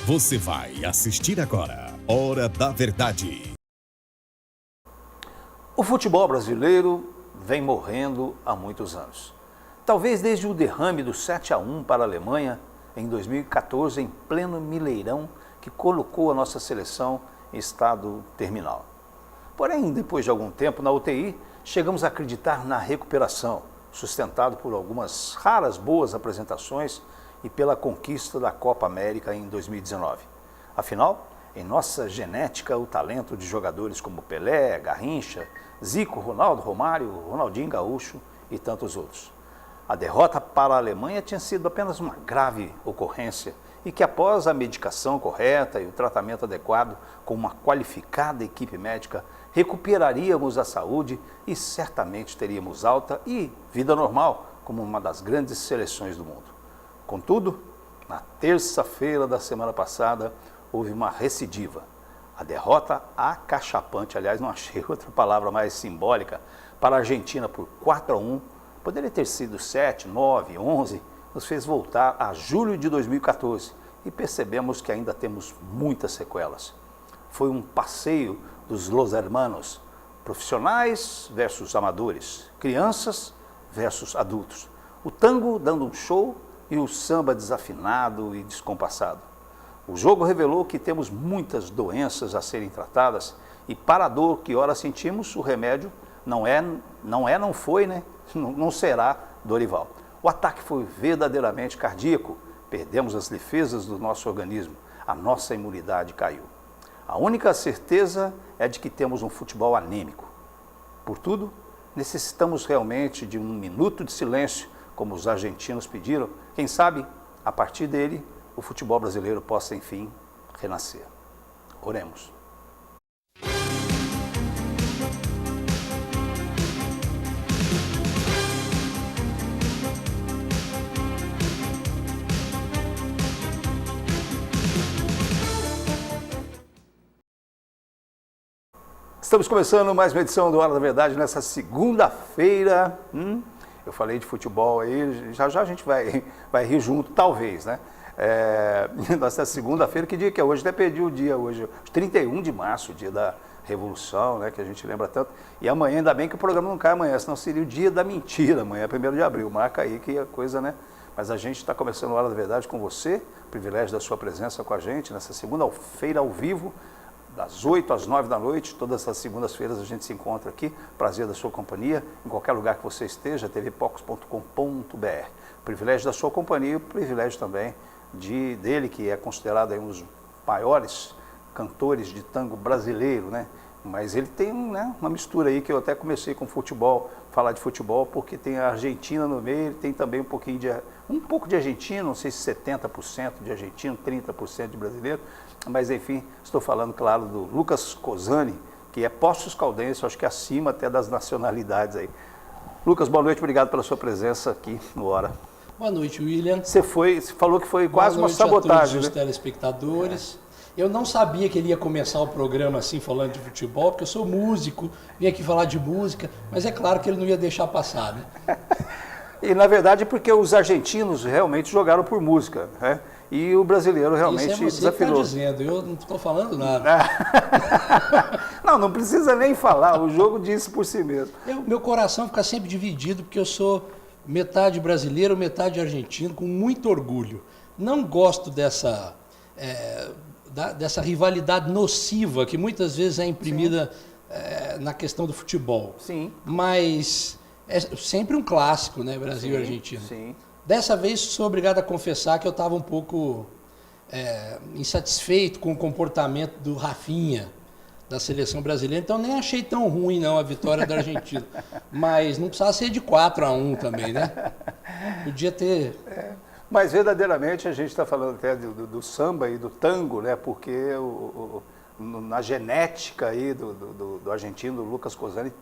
Você vai assistir agora Hora da Verdade. O futebol brasileiro vem morrendo há muitos anos. Talvez desde o derrame do 7-1 para a Alemanha em 2014, em pleno Mineirão, que colocou a nossa seleção em estado terminal. Porém, depois de algum tempo na UTI, chegamos a acreditar na recuperação, sustentado por algumas raras boas apresentações e pela conquista da Copa América em 2019. Afinal, em nossa genética, o talento de jogadores como Pelé, Garrincha, Zico, Ronaldo, Romário, Ronaldinho Gaúcho e tantos outros. A derrota para a Alemanha tinha sido apenas uma grave ocorrência e que, após a medicação correta e o tratamento adequado com uma qualificada equipe médica, recuperaríamos a saúde e certamente teríamos alta e vida normal como uma das grandes seleções do mundo. Contudo, na terça-feira da semana passada, houve uma recidiva. A derrota acachapante, aliás, não achei outra palavra mais simbólica, para a Argentina por 4-1, poderia ter sido 7, 9, 11, nos fez voltar a julho de 2014 e percebemos que ainda temos muitas sequelas. Foi um passeio dos Los Hermanos, profissionais versus amadores, crianças versus adultos. O tango dando um show e o samba desafinado e descompassado. O jogo revelou que temos muitas doenças a serem tratadas e para a dor que ora sentimos, o remédio não foi, né? Não será Dorival. O ataque foi verdadeiramente cardíaco, perdemos as defesas do nosso organismo, a nossa imunidade caiu. A única certeza é de que temos um futebol anêmico. Portudo, necessitamos realmente de um minuto de silêncio, como os argentinos pediram. Quem sabe, a partir dele, o futebol brasileiro possa, enfim, renascer. Oremos. Estamos começando mais uma edição do Hora da Verdade nessa segunda-feira. Eu falei de futebol aí, já a gente vai rir junto, talvez, né? Nessa segunda-feira, que dia que é hoje? Até perdi o dia hoje, 31 de março, o dia da Revolução, né? Que a gente lembra tanto. E amanhã, ainda bem que o programa não cai amanhã, senão seria o dia da mentira, amanhã, 1º de abril. Marca aí que a coisa, né? Mas a gente está começando a Hora da Verdade com você, privilégio da sua presença com a gente, nessa segunda-feira ao vivo, das 8 às 9 da noite, todas as segundas-feiras a gente se encontra aqui, prazer da sua companhia, em qualquer lugar que você esteja, tvpox.com.br. Privilégio da sua companhia, privilégio também dele, que é considerado aí um dos maiores cantores de tango brasileiro, né? Mas ele tem, né, uma mistura aí, que eu até comecei com futebol, falar de futebol, porque tem a Argentina no meio, ele tem também um pouco de argentino, não sei se 70% de argentino, 30% de brasileiro, mas enfim, estou falando, claro, do Lucas Cozzani, que é Poços Caldense, acho que acima até das nacionalidades aí. Lucas, boa noite, obrigado pela sua presença aqui no Hora. Boa noite, William. Você falou que foi quase uma sabotagem, a todos os né? telespectadores. Eu não sabia que ele ia começar o programa assim, falando de futebol, porque eu sou músico, vim aqui falar de música, mas é claro que ele não ia deixar passar, né? E na verdade porque os argentinos realmente jogaram por música, né? E o brasileiro realmente Isso é você desafinou. que está dizendo, eu não estou falando nada. Não precisa nem falar, o jogo disse por si mesmo. Meu coração fica sempre dividido, porque eu sou metade brasileiro, metade argentino, com muito orgulho. Não gosto dessa rivalidade nociva que muitas vezes é imprimida na questão do futebol. Sim. Mas é sempre um clássico, né, Brasil e Argentina. Sim. Dessa vez sou obrigado a confessar que eu estava um pouco insatisfeito com o comportamento do Rafinha, da seleção brasileira, então nem achei tão ruim não a vitória da Argentina. Mas não precisava ser de 4-1 também, né? Podia ter... Mas verdadeiramente a gente está falando até do samba e do tango, né? Porque na genética aí do argentino, do Lucas Cozzani,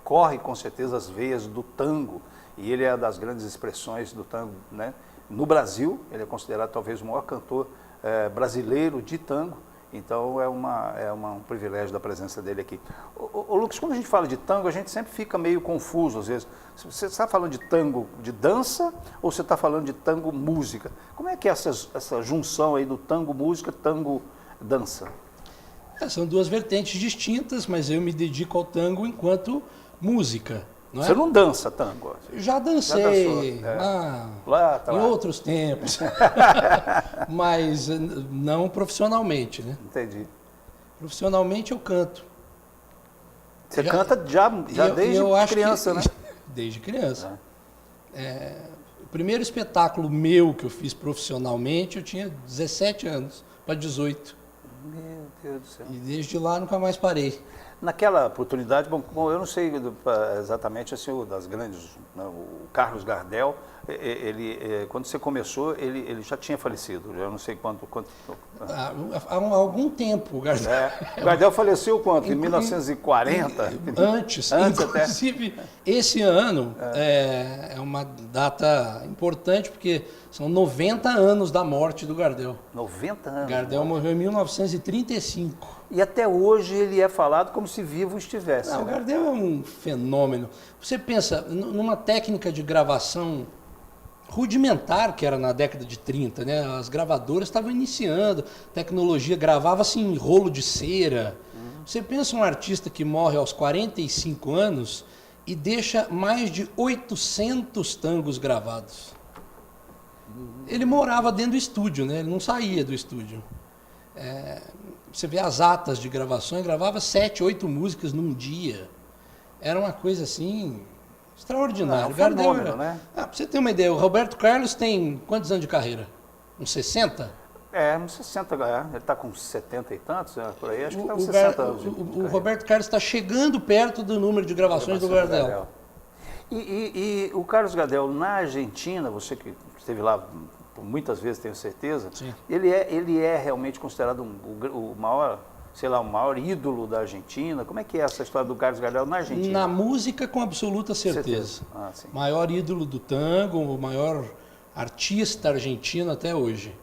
corre com certeza as veias do tango, e ele é das grandes expressões do tango, né? No Brasil, ele é considerado talvez o maior cantor brasileiro de tango, Então um privilégio da presença dele aqui. Ô Lucas, quando a gente fala de tango, a gente sempre fica meio confuso às vezes. Você está falando de tango de dança ou você está falando de tango música? Como é que é essa junção aí do tango música, tango dança? São duas vertentes distintas, mas eu me dedico ao tango enquanto música. Não é? Você não dança tango? Já dancei, em outros tempos, mas não profissionalmente, né? Entendi. Profissionalmente eu canto. Você canta já desde criança, né? Desde criança. O primeiro espetáculo meu que eu fiz profissionalmente, eu tinha 17 anos, para 18. Meu Deus do céu. E desde lá nunca mais parei. Naquela oportunidade, bom, eu não sei exatamente assim, das grandes, né, o Carlos Gardel, quando você começou, ele já tinha falecido, eu não sei quanto. Há algum tempo, o Gardel. O Gardel faleceu quanto? Em 1940? Antes inclusive, até. Esse ano é uma data importante, porque são 90 anos da morte do Gardel. 90 anos? Gardel morreu em 1935. E até hoje ele é falado como se vivo estivesse. Não, o Gardel é um fenômeno. Você pensa numa técnica de gravação rudimentar que era na década de 30, né? As gravadoras estavam iniciando, tecnologia gravava-se em rolo de cera. Você pensa um artista que morre aos 45 anos e deixa mais de 800 tangos gravados. Ele morava dentro do estúdio, né? Ele não saía do estúdio. Você vê as atas de gravações, gravava 7, 8 músicas num dia. Era uma coisa assim extraordinária. Um fenômeno, né? Pra você ter uma ideia, o Roberto Carlos tem quantos anos de carreira? Uns 60? Uns 60, ele está com 70 e tantos, por aí, acho que está uns 60 anos. O Roberto Carlos está chegando perto do número de gravações do Gardel. E o Carlos Gardel, na Argentina, você que esteve lá muitas vezes, tenho certeza, sim, ele é realmente considerado o maior, sei lá, o maior ídolo da Argentina. Como é que é essa história do Carlos Gardel na Argentina? Na música, com absoluta certeza. Maior ídolo do tango, o maior artista argentino até hoje.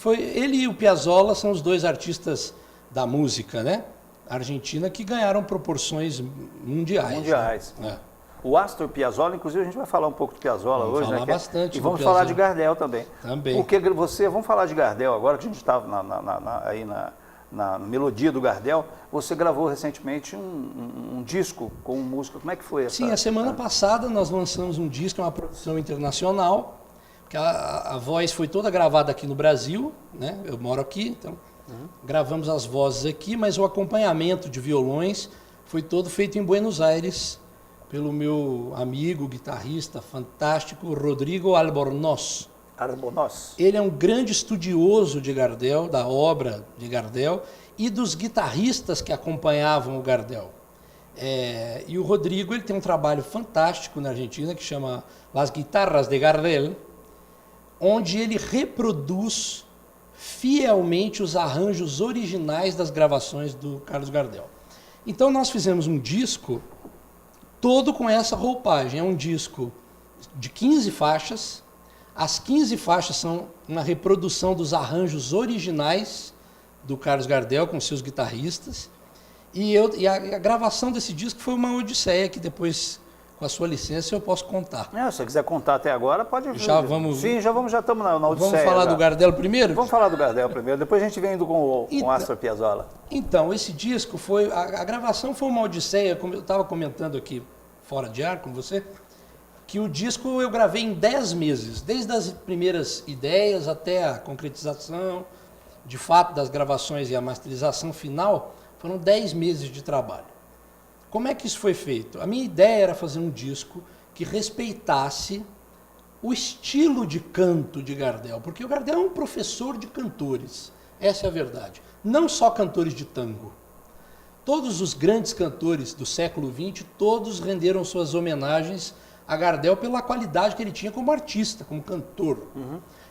Ele e o Piazzolla são os dois artistas da música, né? Argentina, que ganharam proporções mundiais. Mundiais. Né? O Astor Piazzolla, inclusive a gente vai falar um pouco de Piazzolla hoje, né? Vamos falar bastante. E vamos falar de Gardel também. Também. Porque vamos falar de Gardel agora, que a gente estava aí na melodia do Gardel. Você gravou recentemente um disco com música. Como é que foi essa? Sim, a semana passada nós lançamos um disco, uma produção internacional, que a voz foi toda gravada aqui no Brasil, né? Eu moro aqui, então gravamos as vozes aqui, mas o acompanhamento de violões foi todo feito em Buenos Aires, pelo meu amigo, guitarrista fantástico, Rodrigo Albornoz. Ele é um grande estudioso de Gardel, da obra de Gardel, e dos guitarristas que acompanhavam o Gardel. E o Rodrigo ele tem um trabalho fantástico na Argentina, que chama Las Guitarras de Gardel, onde ele reproduz fielmente os arranjos originais das gravações do Carlos Gardel. Então nós fizemos um disco todo com essa roupagem. É um disco de 15 faixas. As 15 faixas são uma reprodução dos arranjos originais do Carlos Gardel com seus guitarristas. E a gravação desse disco foi uma odisseia que depois, com a sua licença, eu posso contar. Se você quiser contar até agora, pode vir. Sim, já estamos na odisseia. Vamos falar do Gardel primeiro? Vamos falar do Gardel primeiro, depois a gente vem indo com o Astor Piazzolla. Então, esse disco foi... A gravação foi uma odisseia, como eu estava comentando aqui, fora de ar com você, que o disco eu gravei em 10 meses, desde as primeiras ideias até a concretização, de fato, das gravações e a masterização final, foram 10 meses de trabalho. Como é que isso foi feito? A minha ideia era fazer um disco que respeitasse o estilo de canto de Gardel, porque o Gardel é um professor de cantores, essa é a verdade, não só cantores de tango. Todos os grandes cantores do século XX, todos renderam suas homenagens a Gardel pela qualidade que ele tinha como artista, como cantor.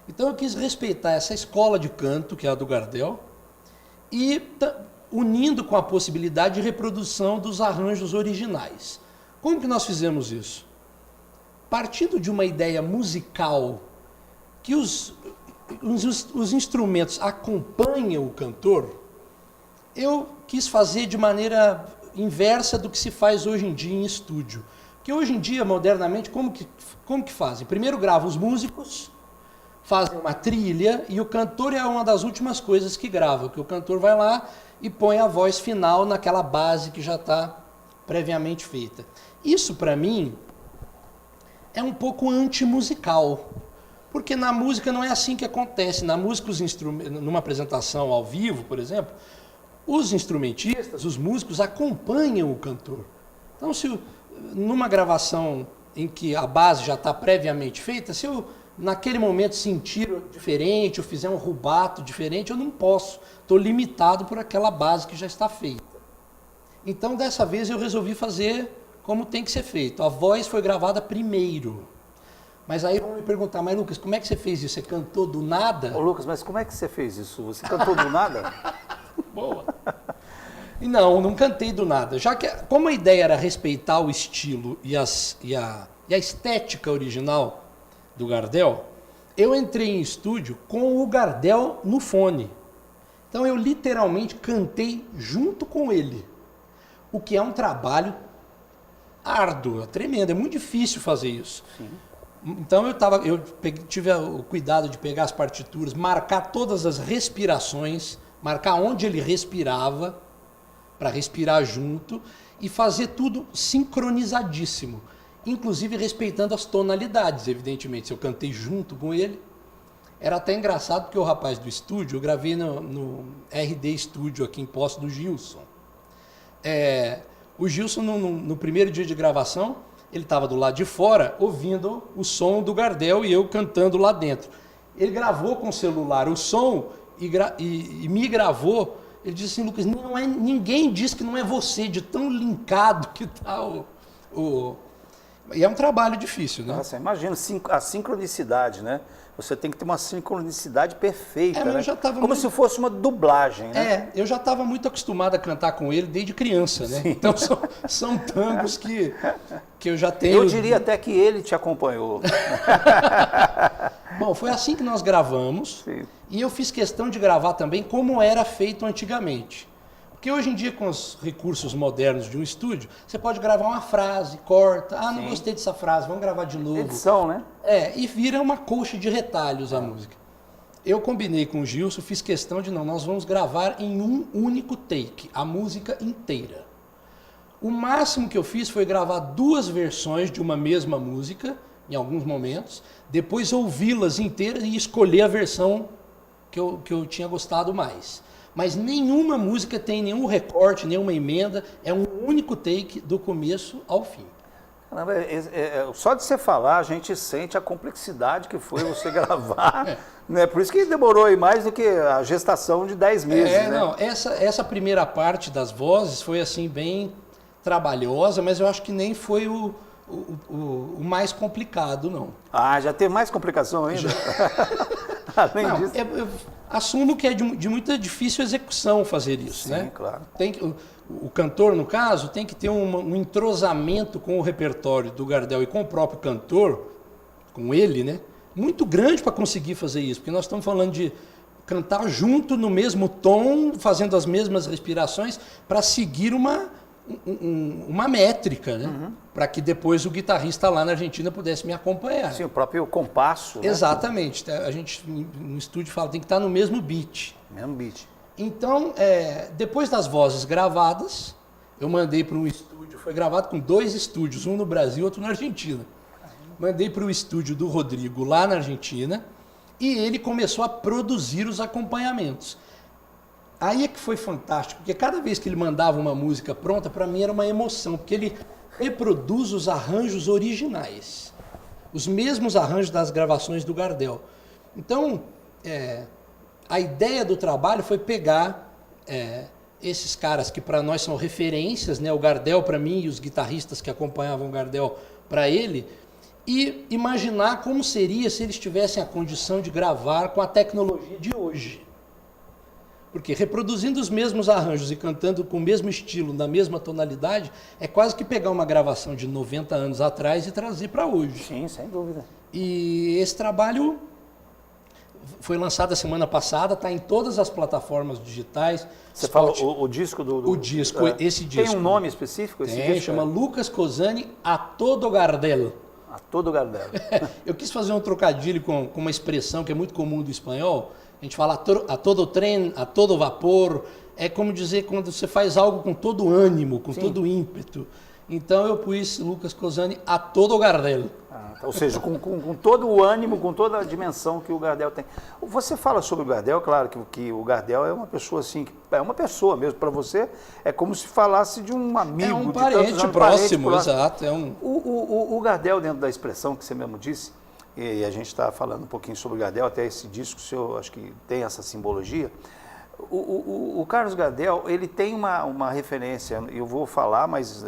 Então eu quis respeitar essa escola de canto, que é a do Gardel, e unindo com a possibilidade de reprodução dos arranjos originais. Como que nós fizemos isso? Partindo de uma ideia musical que os instrumentos acompanham o cantor, eu quis fazer de maneira inversa do que se faz hoje em dia em estúdio. Porque hoje em dia, modernamente, como que fazem? Primeiro gravam os músicos, fazem uma trilha, e o cantor é uma das últimas coisas que grava, que o cantor vai lá e põe a voz final naquela base que já está previamente feita. Isso, para mim, é um pouco antimusical, porque na música não é assim que acontece. Na música, numa apresentação ao vivo, por exemplo, os instrumentistas, os músicos acompanham o cantor. Então, se numa gravação em que a base já está previamente feita, se eu naquele momento sentir diferente, ou fizer um rubato diferente, eu não posso. Estou limitado por aquela base que já está feita. Então, dessa vez, eu resolvi fazer como tem que ser feito. A voz foi gravada primeiro. Mas aí vão me perguntar, mas Lucas, como é que você fez isso? Você cantou do nada? Ô Lucas, mas como é que você fez isso? Você cantou do nada? Boa. E não cantei do nada. Já que, como a ideia era respeitar o estilo e a estética original do Gardel, eu entrei em estúdio com o Gardel no fone. Então eu literalmente cantei junto com ele. O que é um trabalho árduo, tremendo, é muito difícil fazer isso. Sim. Então eu tive o cuidado de pegar as partituras, marcar todas as respirações, marcar onde ele respirava, para respirar junto, e fazer tudo sincronizadíssimo, inclusive respeitando as tonalidades, evidentemente. Se eu cantei junto com ele, era até engraçado, porque o rapaz do estúdio, eu gravei no RD Studio aqui em Poços do Gilson. O Gilson, no primeiro dia de gravação, ele estava do lado de fora, ouvindo o som do Gardel e eu cantando lá dentro. Ele gravou com o celular o som e me gravou. Ele disse assim, Lucas, ninguém diz que não é você, de tão linkado que está E é um trabalho difícil, né? Nossa, imagina a sincronicidade, né? Você tem que ter uma sincronicidade perfeita, né? Como se fosse uma dublagem, né? Eu já estava muito acostumado a cantar com ele desde criança, né? Sim. Então são tangos que eu já tenho... Eu diria até que ele te acompanhou. Bom, foi assim que nós gravamos. Sim. E eu fiz questão de gravar também como era feito antigamente. Porque hoje em dia, com os recursos modernos de um estúdio, você pode gravar uma frase, corta, não gostei dessa frase, vamos gravar de novo. Edição, né? E vira uma colcha de retalhos a música. Eu combinei com o Gilson, fiz questão de nós vamos gravar em um único take, a música inteira. O máximo que eu fiz foi gravar 2 versões de uma mesma música, em alguns momentos, depois ouvi-las inteiras e escolher a versão que eu tinha gostado mais. Mas nenhuma música tem nenhum recorte, nenhuma emenda, é um único take do começo ao fim. Caramba, só de você falar, a gente sente a complexidade que foi você gravar, né? Por isso que demorou aí mais do que a gestação de 10 meses, né? Não, essa primeira parte das vozes foi assim bem trabalhosa, mas eu acho que nem foi o mais complicado, não. Já teve mais complicação ainda? Além disso... Eu assumo que é de muita difícil execução fazer isso, né? Sim, claro. O cantor, no caso, tem que ter um entrosamento com o repertório do Gardel e com o próprio cantor, com ele, né? Muito grande para conseguir fazer isso, porque nós estamos falando de cantar junto no mesmo tom, fazendo as mesmas respirações, para seguir uma métrica, né? Uhum. Para que depois o guitarrista lá na Argentina pudesse me acompanhar. Sim, o próprio compasso. Exatamente. Né? A gente no estúdio fala, tem que estar no mesmo beat. Mesmo beat. Então, depois das vozes gravadas, eu mandei para um estúdio, foi gravado com 2 estúdios, um no Brasil e outro na Argentina. Mandei para o estúdio do Rodrigo lá na Argentina e ele começou a produzir os acompanhamentos. Aí é que foi fantástico, porque cada vez que ele mandava uma música pronta, para mim era uma emoção, porque ele reproduz os arranjos originais, os mesmos arranjos das gravações do Gardel. Então, a ideia do trabalho foi pegar esses caras que para nós são referências, né? O Gardel para mim e os guitarristas que acompanhavam o Gardel para ele, e imaginar como seria se eles tivessem a condição de gravar com a tecnologia de hoje. Porque reproduzindo os mesmos arranjos e cantando com o mesmo estilo, na mesma tonalidade, é quase que pegar uma gravação de 90 anos atrás e trazer para hoje. Sim, sem dúvida. E esse trabalho foi lançada semana passada, está em todas as plataformas digitais. Você fala o disco do... O disco, esse disco. Tem um nome específico esse disco? Chama Lucas Cosani A Todo Gardel. A Todo Gardel. Eu quis fazer um trocadilho com uma expressão que é muito comum do espanhol. A gente fala a todo trem, a todo vapor. É como dizer quando você faz algo com todo ânimo, com todo ímpeto. Então eu pus Lucas Cosani A Todo Gardel. Ou seja, com todo o ânimo, com toda a dimensão que o Gardel tem. Você fala sobre o Gardel, claro que o Gardel é uma pessoa assim, é uma pessoa mesmo, para você é como se falasse de um amigo. É um de parente tantos anos, próximo, parente exato. O Gardel, dentro da expressão que você mesmo disse, e a gente está falando um pouquinho sobre o Gardel, até esse disco seu, acho que tem essa simbologia. O Carlos Gardel, ele tem uma referência, eu vou falar, mas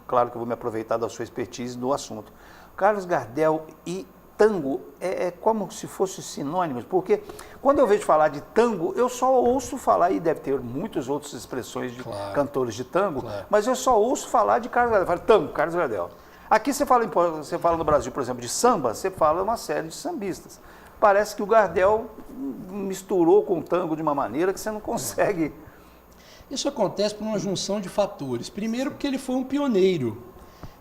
claro que eu vou me aproveitar da sua expertise no assunto. Carlos Gardel e tango é como se fossem sinônimos, porque quando eu vejo falar de tango, eu só ouço falar, e deve ter muitas outras expressões de cantores de tango, mas eu só ouço falar de Carlos Gardel. Eu falo, tango, Carlos Gardel. Aqui você fala no Brasil, por exemplo, de samba, você fala uma série de sambistas. Parece que o Gardel misturou com o tango de uma maneira que você não consegue. Isso acontece por uma junção de fatores. Primeiro, porque ele foi um pioneiro.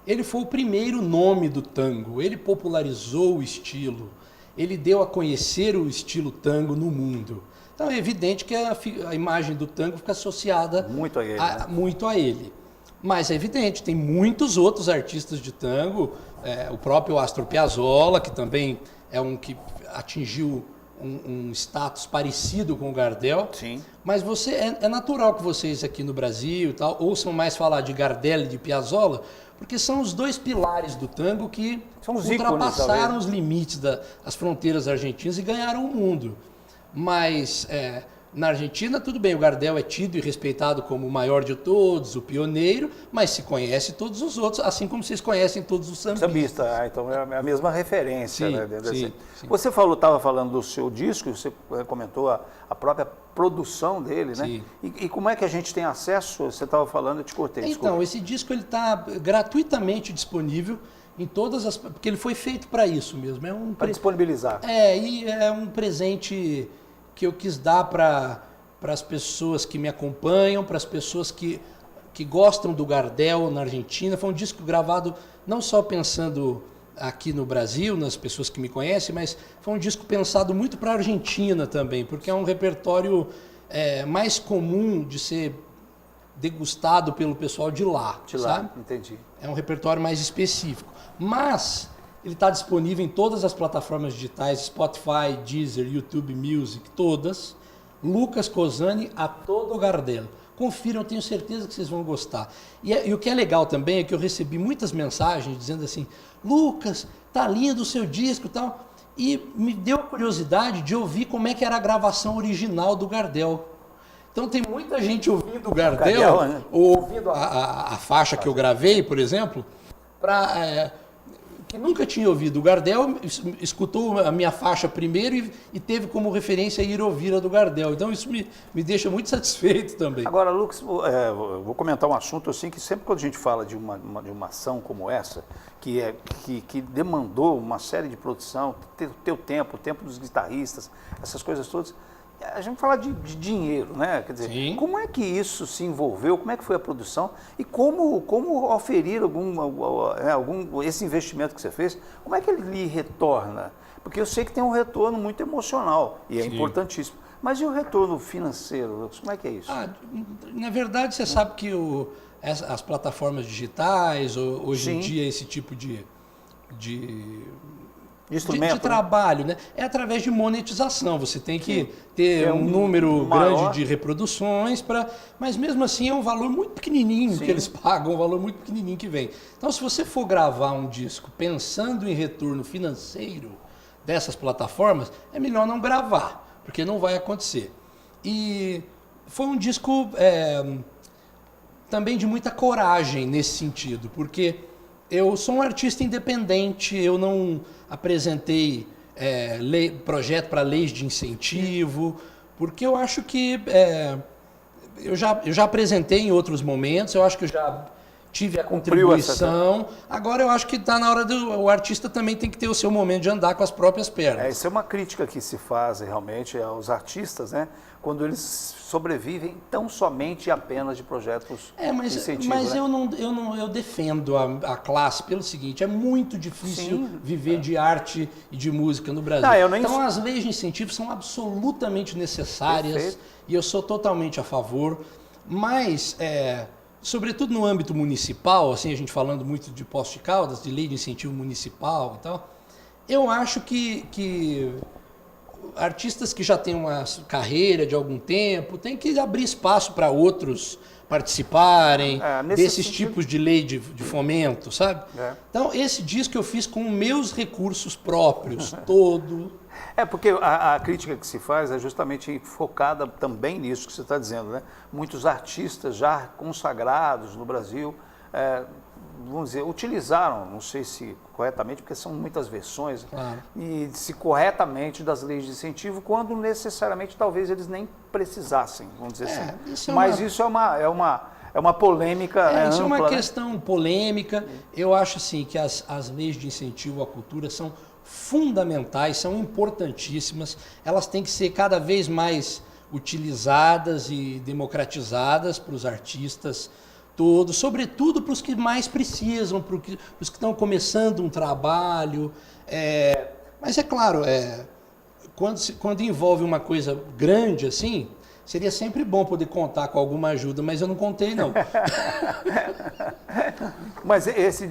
Ele foi o primeiro nome do tango. Ele popularizou o estilo. Ele deu a conhecer o estilo tango no mundo. Então é evidente que a imagem do tango fica associada muito a ele. Muito a ele. Mas é evidente, tem muitos outros artistas de tango. O próprio Astor Piazzolla, que também é um que atingiu um status parecido com o Gardel. Sim. Mas é natural que vocês aqui no Brasil e tal ouçam mais falar de Gardel e de Piazzolla, porque são os dois pilares do tango que ultrapassaram os limites das fronteiras argentinas e ganharam o mundo. Mas na Argentina, tudo bem, o Gardel é tido e respeitado como o maior de todos, o pioneiro, mas se conhece todos os outros, assim como vocês conhecem todos os sambistas. Então é a mesma referência. Sim, né? sim. Você estava falando do seu disco, você comentou a própria produção dele, né? Sim. E como é que a gente tem acesso? Você estava falando, eu te cortei. Então, esse disco está gratuitamente disponível em todas as... Porque ele foi feito para isso mesmo. Para disponibilizar. E é um presente que eu quis dar para as pessoas que me acompanham, para as pessoas que gostam do Gardel na Argentina. Foi um disco gravado não só pensando aqui no Brasil, nas pessoas que me conhecem, mas foi um disco pensado muito para a Argentina também, porque é um repertório mais comum de ser degustado pelo pessoal de lá. Sabe? Entendi. É um repertório mais específico. Mas ele está disponível em todas as plataformas digitais, Spotify, Deezer, YouTube Music, todas. Lucas Cosani A Todo Gardel. Confiram, eu tenho certeza que vocês vão gostar. E o que é legal também é que eu recebi muitas mensagens dizendo assim, Lucas, tá lindo o seu disco e tal. E me deu a curiosidade de ouvir como é que era a gravação original do Gardel. Então tem muita gente ouvindo o Gardel, né? Ou ouvindo a faixa que eu gravei, por exemplo, que nunca tinha ouvido o Gardel, escutou a minha faixa primeiro e teve como referência ir ouvir a do Gardel. Então isso me deixa muito satisfeito também. Agora, Lucas, vou comentar um assunto assim que sempre quando a gente fala de uma ação como essa, que demandou uma série de produção, o tempo dos guitarristas, essas coisas todas, a gente fala de dinheiro, né? Quer dizer, Sim. Como é que isso se envolveu, como é que foi a produção e como oferir esse investimento que você fez, como é que ele lhe retorna? Porque eu sei que tem um retorno muito emocional e é importantíssimo. Mas e o retorno financeiro, Lucas? Como é que é isso? Na verdade, você sabe que as plataformas digitais, hoje em dia, esse tipo de trabalho, né? É através de monetização. Você tem que ter um número grande de reproduções, mas mesmo assim é um valor muito pequenininho que eles pagam, um valor muito pequenininho que vem. Então, se você for gravar um disco pensando em retorno financeiro dessas plataformas, é melhor não gravar, porque não vai acontecer. E foi um disco também de muita coragem nesse sentido, porque eu sou um artista independente, eu não apresentei projeto para leis de incentivo, porque eu acho que eu já apresentei em outros momentos, eu acho que eu tive a contribuição. Agora eu acho que está na hora o artista também tem que ter o seu momento de andar com as próprias pernas. Essa é uma crítica que se faz realmente aos artistas, né? Quando eles sobrevivem tão somente e apenas de projetos de incentivo. Mas né? eu defendo a classe pelo seguinte, é muito difícil viver de arte e de música no Brasil. Então as leis de incentivo são absolutamente necessárias. Perfeito. E eu sou totalmente a favor, mas... sobretudo no âmbito municipal, assim, a gente falando muito de Poços de Caldas, de lei de incentivo municipal e tal, eu acho que artistas que já têm uma carreira de algum tempo têm que abrir espaço para outros participarem desses tipos de lei de fomento, sabe? Então, esse disco eu fiz com meus recursos próprios, todo... Porque a crítica que se faz é justamente focada também nisso que você está dizendo, né? Muitos artistas já consagrados no Brasil, vamos dizer, utilizaram, não sei se corretamente, porque são muitas versões, e se corretamente das leis de incentivo, quando necessariamente talvez eles nem precisassem, vamos dizer assim. Mas isso é uma polêmica isso ampla, é uma questão polêmica. Eu acho assim que as leis de incentivo à cultura são fundamentais, são importantíssimas, elas têm que ser cada vez mais utilizadas e democratizadas para os artistas todos, sobretudo para os que mais precisam, para os que estão começando um trabalho. Mas é claro, quando envolve uma coisa grande assim, seria sempre bom poder contar com alguma ajuda, mas eu não contei, não. Mas esse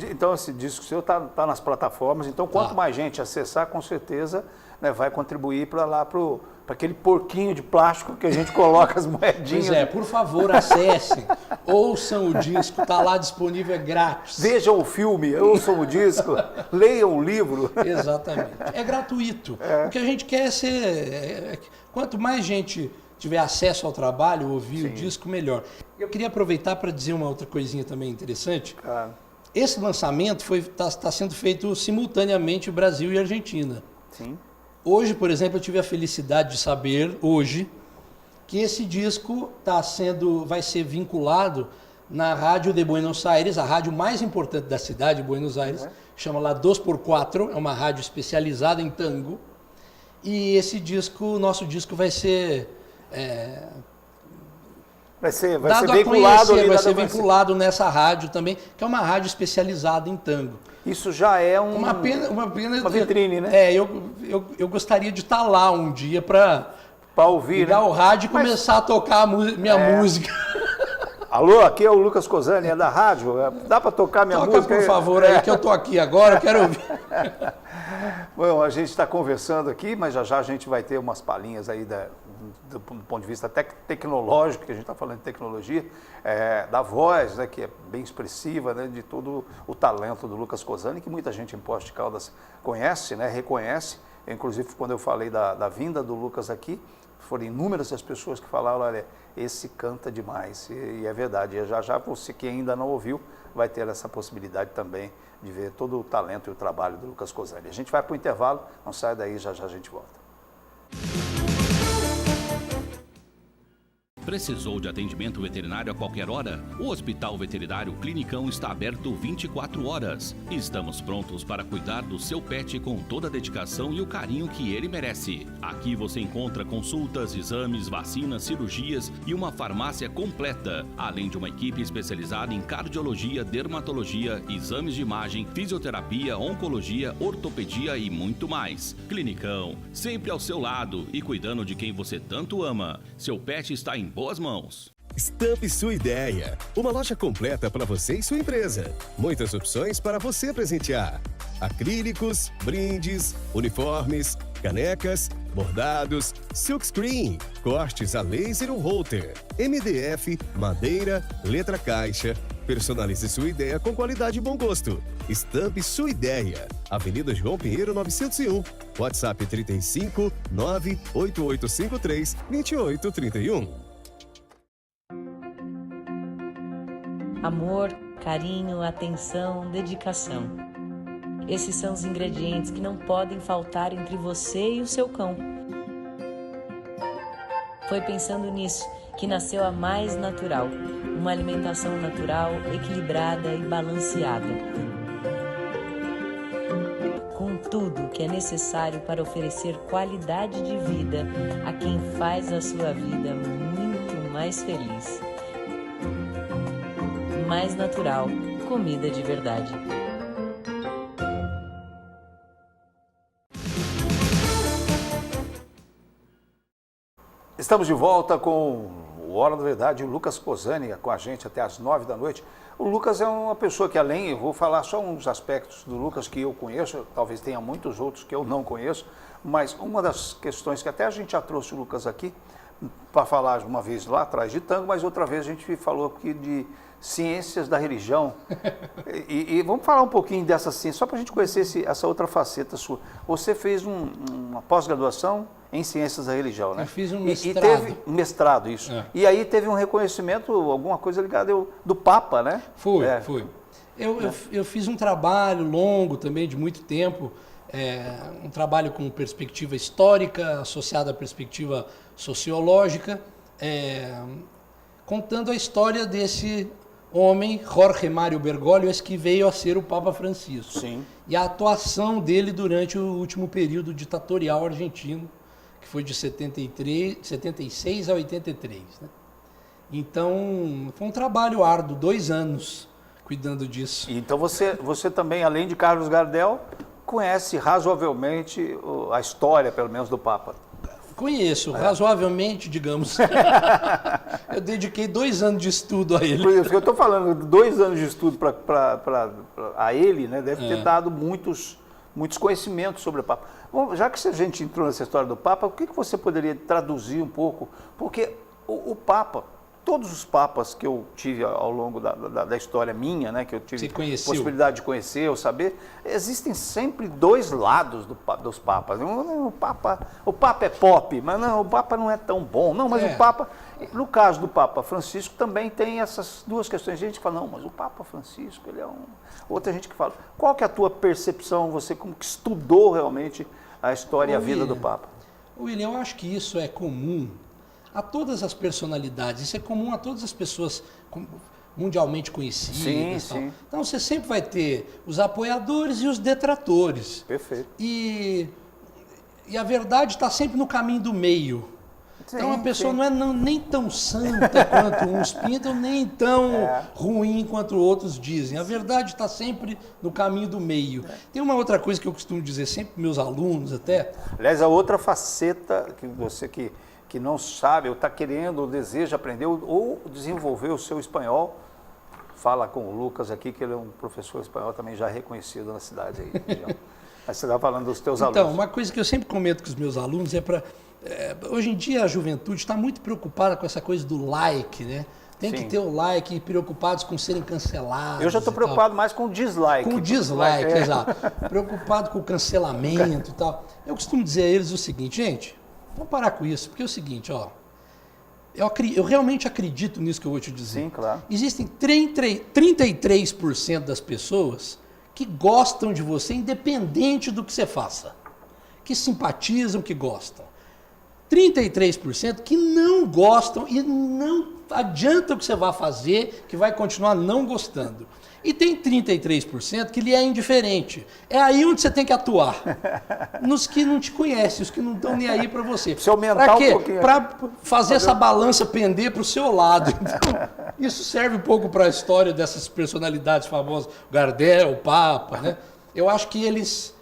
disco seu está nas plataformas, então quanto mais gente acessar, com certeza, né, vai contribuir para aquele porquinho de plástico que a gente coloca as moedinhas. Pois por favor, acessem, ouçam o disco, está lá disponível, é grátis. Vejam o filme, ouçam o disco, leiam o livro. Exatamente, é gratuito. O que a gente quer é quanto mais gente tiver acesso ao trabalho, ouvir o disco, melhor. Eu queria aproveitar para dizer uma outra coisinha também interessante. Esse lançamento está sendo feito simultaneamente no Brasil e Argentina. Sim. Hoje, por exemplo, eu tive a felicidade de saber, que esse disco vai ser vinculado na Rádio de Buenos Aires, a rádio mais importante da cidade de Buenos Aires, chama lá 2x4, é uma rádio especializada em tango. E esse disco, nosso disco vai ser... Vai ser veiculado, vai ser vinculado nessa rádio também, que é uma rádio especializada em tango. Isso já é uma vitrine, né? Eu gostaria de estar lá um dia para ouvir, ligar o rádio e começar a tocar minha música. Alô, aqui é o Lucas Cosani, é da rádio, dá para tocar minha música? Toca, por favor, aí que eu tô aqui agora, eu quero ouvir. Bom, a gente está conversando aqui, mas já a gente vai ter umas palhinhas aí do ponto de vista tecnológico, que a gente está falando de tecnologia, da voz, né, que é bem expressiva, né, de todo o talento do Lucas Cosani, que muita gente em Poços de Caldas conhece, né, reconhece. Inclusive, quando eu falei da vinda do Lucas aqui, foram inúmeras as pessoas que falaram, olha, esse canta demais, e é verdade. E já você que ainda não ouviu, vai ter essa possibilidade também de ver todo o talento e o trabalho do Lucas Cosani. A gente vai para o intervalo, não sai daí, já a gente volta. Precisou de atendimento veterinário a qualquer hora? O Hospital Veterinário Clinicão está aberto 24 horas. Estamos prontos para cuidar do seu pet com toda a dedicação e o carinho que ele merece. Aqui você encontra consultas, exames, vacinas, cirurgias e uma farmácia completa, além de uma equipe especializada em cardiologia, dermatologia, exames de imagem, fisioterapia, oncologia, ortopedia e muito mais. Clinicão, sempre ao seu lado e cuidando de quem você tanto ama. Seu pet está em boas mãos. Stamp Sua Ideia, uma loja completa para você e sua empresa. Muitas opções para você presentear. Acrílicos, brindes, uniformes, canecas, bordados, silkscreen, cortes a laser ou holter, MDF, madeira, letra caixa. Personalize sua ideia com qualidade e bom gosto. Stamp Sua Ideia, Avenida João Pinheiro 901, WhatsApp 35 98853 2831. Amor, carinho, atenção, dedicação. Esses são os ingredientes que não podem faltar entre você e o seu cão. Foi pensando nisso que nasceu a mais natural, uma alimentação natural, equilibrada e balanceada, com tudo que é necessário para oferecer qualidade de vida a quem faz a sua vida muito mais feliz. Mais natural, comida de verdade. Estamos de volta com o Hora da Verdade, o Lucas Posani com a gente até às 9 da noite. O Lucas é uma pessoa que eu vou falar só uns aspectos do Lucas que eu conheço, talvez tenha muitos outros que eu não conheço, mas uma das questões que até a gente já trouxe o Lucas aqui para falar uma vez lá atrás de tango, mas outra vez a gente falou aqui de ciências da religião. E vamos falar um pouquinho dessa ciência, só para a gente conhecer essa outra faceta sua. Você fez uma pós-graduação em ciências da religião, né? Eu fiz um mestrado. E teve mestrado, isso. É. E aí teve um reconhecimento, alguma coisa ligada do Papa, né? Fui. Eu fiz um trabalho longo também, de muito tempo, um trabalho com perspectiva histórica, associado à perspectiva sociológica, contando a história desse homem, Jorge Mário Bergoglio, que veio a ser o Papa Francisco. Sim. E a atuação dele durante o último período ditatorial argentino, que foi de 76 a 83. Né? Então, foi um trabalho árduo, 2 anos cuidando disso. Então você também, além de Carlos Gardel, conhece razoavelmente a história, pelo menos, do Papa. Conheço, razoavelmente, digamos. Eu dediquei 2 anos de estudo a ele. Por isso que eu estou falando, 2 anos de estudo a ele, né, deve ter dado muitos conhecimentos sobre o Papa. Bom, já que a gente entrou nessa história do Papa, o que você poderia traduzir um pouco? Porque o Papa, todos os papas que eu tive ao longo da história minha, né, que eu tive possibilidade de conhecer ou saber, existem sempre 2 lados dos papas. O Papa é pop, mas não, o Papa não é tão bom. Não, mas o Papa, no caso do Papa Francisco, também tem essas 2 questões. Tem gente que fala, não, mas o Papa Francisco, ele é um... Outra gente que fala, qual que é a tua percepção, você como que estudou realmente a história e a vida do Papa? William, eu acho que isso é comum a todas as personalidades, isso é comum a todas as pessoas mundialmente conhecidas. Sim. Então você sempre vai ter os apoiadores e os detratores. Perfeito. E a verdade está sempre no caminho do meio. Sim, então a pessoa não é nem tão santa quanto uns pintam, nem tão ruim quanto outros dizem. A verdade está sempre no caminho do meio. Tem uma outra coisa que eu costumo dizer sempre para meus alunos até. Aliás, a outra faceta que você que não sabe, ou está querendo, ou deseja aprender, ou desenvolver o seu espanhol, fala com o Lucas aqui, que ele é um professor espanhol também já reconhecido na cidade aí. Aí você está falando dos teus alunos. Então, uma coisa que eu sempre comento com os meus alunos é para... hoje em dia a juventude está muito preocupada com essa coisa do like, né? Tem que ter o like, preocupados com serem cancelados. Eu já estou preocupado mais com o dislike. Com o dislike, exato. Preocupado com o cancelamento e tal. Eu costumo dizer a eles o seguinte, gente, vamos parar com isso, porque é o seguinte, ó, eu realmente acredito nisso que eu vou te dizer. Sim, claro. Existem 33% das pessoas que gostam de você, independente do que você faça. Que simpatizam, que gostam. 33% que não gostam e não adianta o que você vai fazer, que vai continuar não gostando. E tem 33% que lhe é indiferente. É aí onde você tem que atuar. Nos que não te conhecem, os que não estão nem aí para você. Se aumentar um pouquinho. Para fazer essa balança pender para o seu lado. Então, isso serve um pouco para a história dessas personalidades famosas, Gardel, o Papa, né? Eu acho que eles...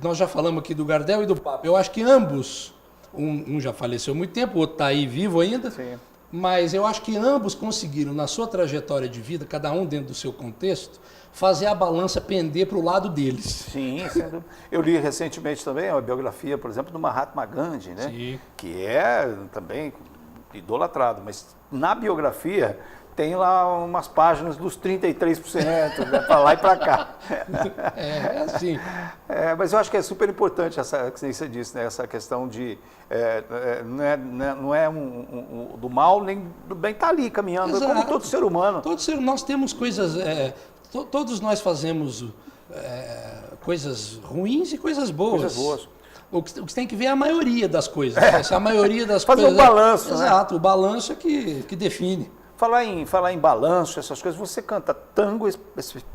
nós já falamos aqui do Gardel e do Papa. Eu acho que ambos, um já faleceu há muito tempo, o outro está aí vivo ainda. Sim. Mas eu acho que ambos conseguiram, na sua trajetória de vida, cada um dentro do seu contexto, fazer a balança pender para o lado deles. Sim, eu li recentemente também a biografia, por exemplo, do Mahatma Gandhi, né? Sim. Que é também idolatrado, mas na biografia tem lá umas páginas dos 33%, né, para lá e para cá. É assim. Mas eu acho que é super importante essa que você disse, né, essa questão de não é do mal nem do bem, está ali caminhando, como todo ser humano. Nós temos coisas, todos nós fazemos coisas ruins e coisas boas. Coisas boas. O que você tem que ver é a maioria das coisas. Se a maioria das Fazer coisas... um balanço, né? Exato, o balanço é que define. Falar em balanço, essas coisas, você canta tango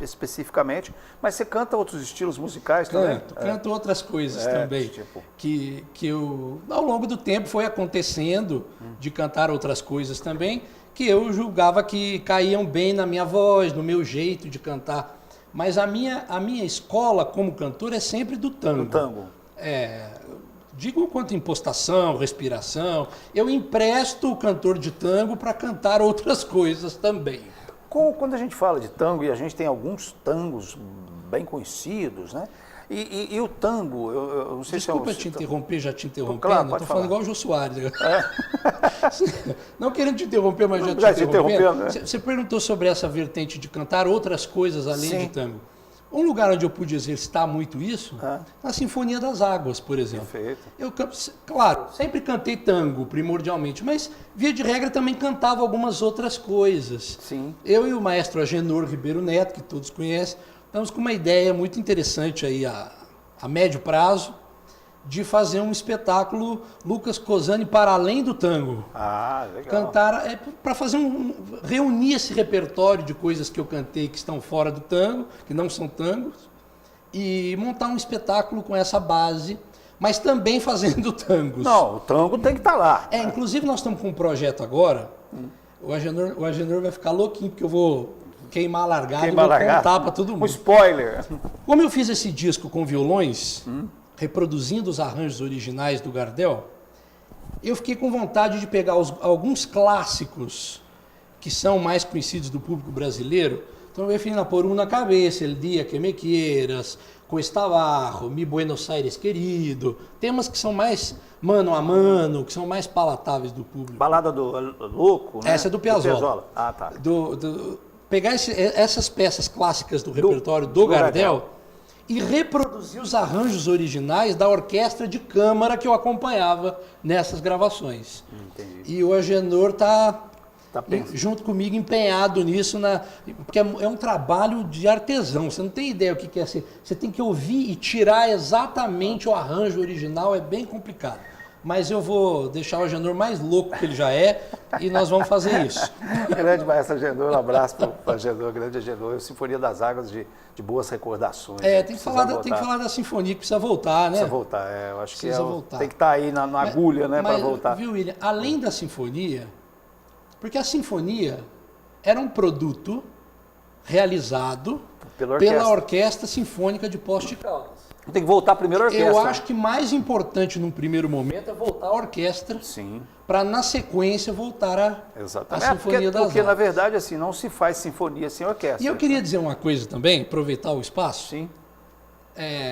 especificamente, mas você canta outros estilos musicais também? Canto outras coisas também. Tipo... Que eu, ao longo do tempo, foi acontecendo de cantar outras coisas também, que eu julgava que caíam bem na minha voz, no meu jeito de cantar. Mas a minha escola como cantor é sempre do tango. Do tango. Digo quanto impostação, respiração, eu empresto o cantor de tango para cantar outras coisas também. Quando a gente fala de tango, e a gente tem alguns tangos bem conhecidos, né? E o tango, eu não sei Desculpa se... já te interrompendo, Claro, estou falando igual o Jô Soares. É. Não querendo te interromper, mas já te interrompendo. Né? Você perguntou sobre essa vertente de cantar outras coisas além de tango. Um lugar onde eu pude exercitar muito isso, na Sinfonia das Águas, por exemplo. Perfeito. Claro, sempre cantei tango, primordialmente, mas, via de regra, também cantava algumas outras coisas. Sim. Eu e o maestro Agenor Ribeiro Neto, que todos conhecem, estamos com uma ideia muito interessante aí a médio prazo, de fazer um espetáculo Lucas Cozzani para além do tango. Legal. Cantar, para fazer reunir esse repertório de coisas que eu cantei que estão fora do tango, que não são tangos, e montar um espetáculo com essa base, mas também fazendo tangos. Não, o tango tem que estar lá. Inclusive nós estamos com um projeto agora, o Agenor vai ficar louquinho, porque eu vou queimar a largada e vou contar para todo mundo. Um spoiler. Como eu fiz esse disco com violões, reproduzindo os arranjos originais do Gardel, eu fiquei com vontade de pegar alguns clássicos que são mais conhecidos do público brasileiro. Então eu fui por um na cabeça, El Dia Que Me Quieras, Cuesta Abajo, Mi Buenos Aires Querido, temas que são mais mano a mano, que são mais palatáveis do público. Balada do Louco, né? Essa é do Piazzolla. Tá. Pegar essas peças clássicas do repertório do Gardel e reproduzir os arranjos originais da orquestra de câmara que eu acompanhava nessas gravações. Entendi. E o Agenor está junto comigo empenhado nisso, porque é um trabalho de artesão, você não tem ideia o que é ser. Você tem que ouvir e tirar exatamente o arranjo original, é bem complicado. Mas eu vou deixar o Agenor mais louco que ele já é e nós vamos fazer isso. Grande maestro Agenor, um abraço para o Agenor, grande Agenor. Sinfonia das Águas de boas recordações. Tem que falar da sinfonia que precisa voltar, né? Precisa voltar, eu acho precisa voltar. Tem que estar aí na agulha, né, para voltar. Viu, William, além da sinfonia, porque a sinfonia era um produto realizado pela Orquestra Sinfônica de Poços de Caldas. Tem que voltar primeiro a orquestra. Eu acho que mais importante num primeiro momento é voltar a orquestra, para na sequência voltar a Sinfonia das Águas. Porque na verdade assim, não se faz sinfonia sem orquestra. E eu queria dizer uma coisa também, aproveitar o espaço. Sim.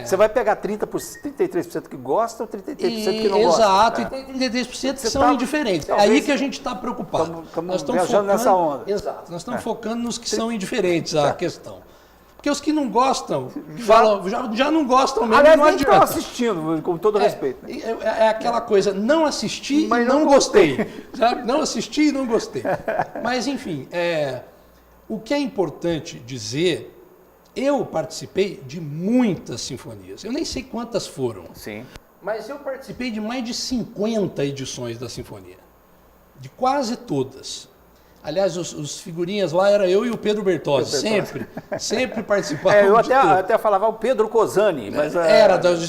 Você vai pegar 33% que gosta ou 33% que não gosta? Exato, e tem 33% que são indiferentes. É aí que a gente está preocupado. Nós estamos viajando nessa onda. Exato, nós estamos focando nos que são indiferentes à questão. Porque os que não gostam, já não gostam mesmo. Aliás, não nem adianta. estão assistindo, com todo respeito. Né? É aquela coisa, não assisti e não gostei. Sabe? Não assisti e não gostei. Mas, enfim, o que é importante dizer, eu participei de muitas sinfonias. Eu nem sei quantas foram. Sim. Mas eu participei de mais de 50 edições da sinfonia. De quase todas. Aliás, os figurinhas lá era eu e o Pedro Bertozzi, sempre participava. Eu até falava o Pedro Cozzani, mas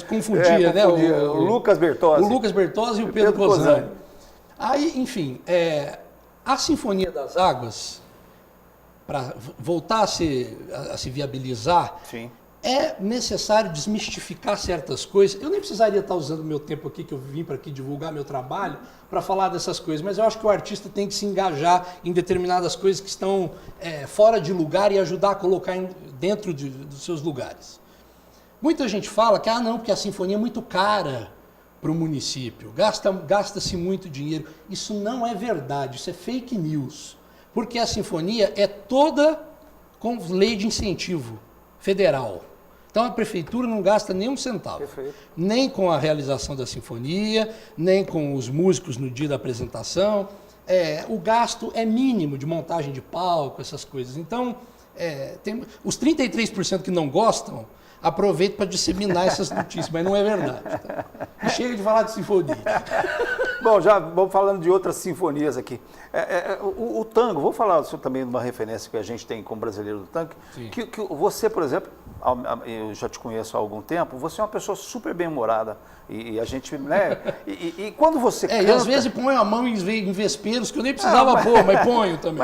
confundia, né? O Lucas Bertozzi. O Lucas Bertozzi e o Pedro Cozzani. Aí, enfim, a Sinfonia das Águas, para voltar a se viabilizar, é necessário desmistificar certas coisas. Eu nem precisaria estar usando meu tempo aqui, que eu vim para aqui divulgar meu trabalho, para falar dessas coisas, mas eu acho que o artista tem que se engajar em determinadas coisas que estão fora de lugar e ajudar a colocar dentro dos seus lugares. Muita gente fala que, não, porque a sinfonia é muito cara para o município, gasta-se muito dinheiro. Isso não é verdade, isso é fake news, porque a sinfonia é toda com lei de incentivo federal. Então a prefeitura não gasta nem um centavo. Perfeito. Nem com a realização da sinfonia, nem com os músicos no dia da apresentação. O gasto é mínimo de montagem de palco, essas coisas. Então, tem os 33% que não gostam, aproveito para disseminar essas notícias, mas não é verdade. Tá? Chega de falar de sinfonia. Bom, já vamos falando de outras sinfonias aqui. O tango, vou falar também de uma referência que a gente tem como brasileiro do tango, que você, por exemplo, eu já te conheço há algum tempo, você é uma pessoa super bem-humorada e a gente, né, e quando você canta... E às vezes ponho a mão em vesperos que eu nem precisava pôr, mas ponho também.